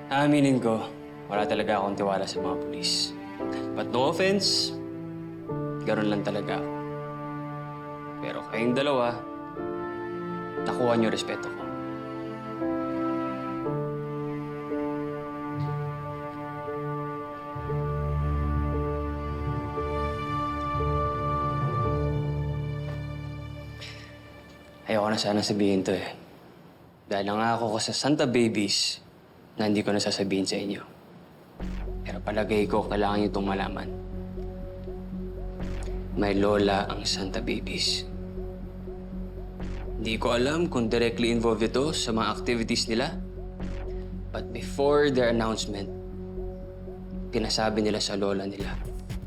Aaminin ko, wala talaga akong tiwala sa mga pulis. But no offense, gano'n lang talaga ako. Pero kayong dalawa, nakuha niyo respeto ko. Ayoko na sana sabihin to eh. Dahil nangako ko sa Santa Babies na hindi ko na sasabihin sa inyo. Pero palagay ko, kailangan niyo itong malaman. May lola ang Santa Babies. Hindi ko alam kung directly involved ito sa mga activities nila. But before their announcement, pinasabi nila sa lola nila,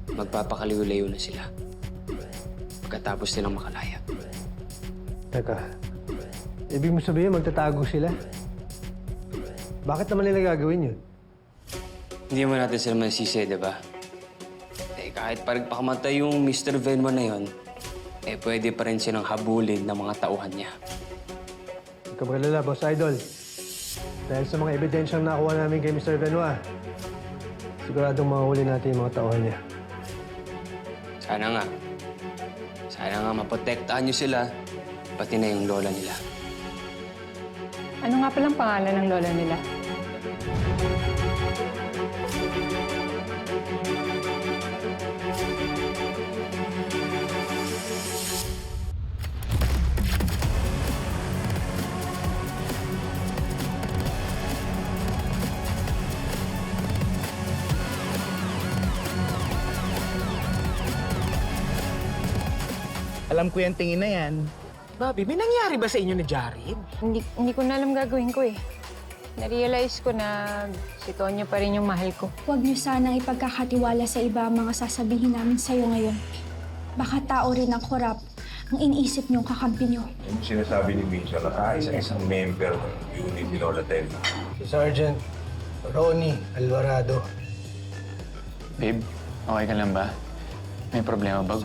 magpapakaliw-layo na sila. Pagkatapos nilang makalaya. Teka, ibig mo sabihin magtatago sila? Bakit naman nila gagawin yun? Hindi mo natin sila masisi, di ba? Eh, kahit pakamatay yung Mr. Venmo na yon, eh pwede pa rin silang habulin ng mga tauhan niya. Huwag ka magalala, Boss Idol. Dahil sa mga ebidensyang nakuha namin kay Mr. Benoit, siguradong mahuli natin yung mga tauhan niya. Sana nga. Sana nga maprotektahan niyo sila, pati na yung lola nila. Ano nga palang pangalan ng lola nila? Alam ko yung tingin na yan. Bobby, may nangyari ba sa inyo ni Jared? Hindi ko na alam gagawin ko eh. Na-realize ko na si Tonyo pa rin yung mahal ko. Huwag niyo sanang ipagkakatiwala sa iba ang mga sasabihin namin sa'yo ngayon. Baka tao rin ang korap ang iniisip niyong kakampi niyo. Yung sinasabi ni Mitchell, isang member ng unit ni Lola Telma. Si Sergeant Ronnie Alvarado. Babe, okay ka lang ba? May problema ba?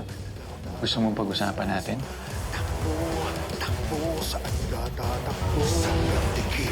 Gusto mong pag-usapan natin? Takbo, saan ka tatakbo? Sa gatiki.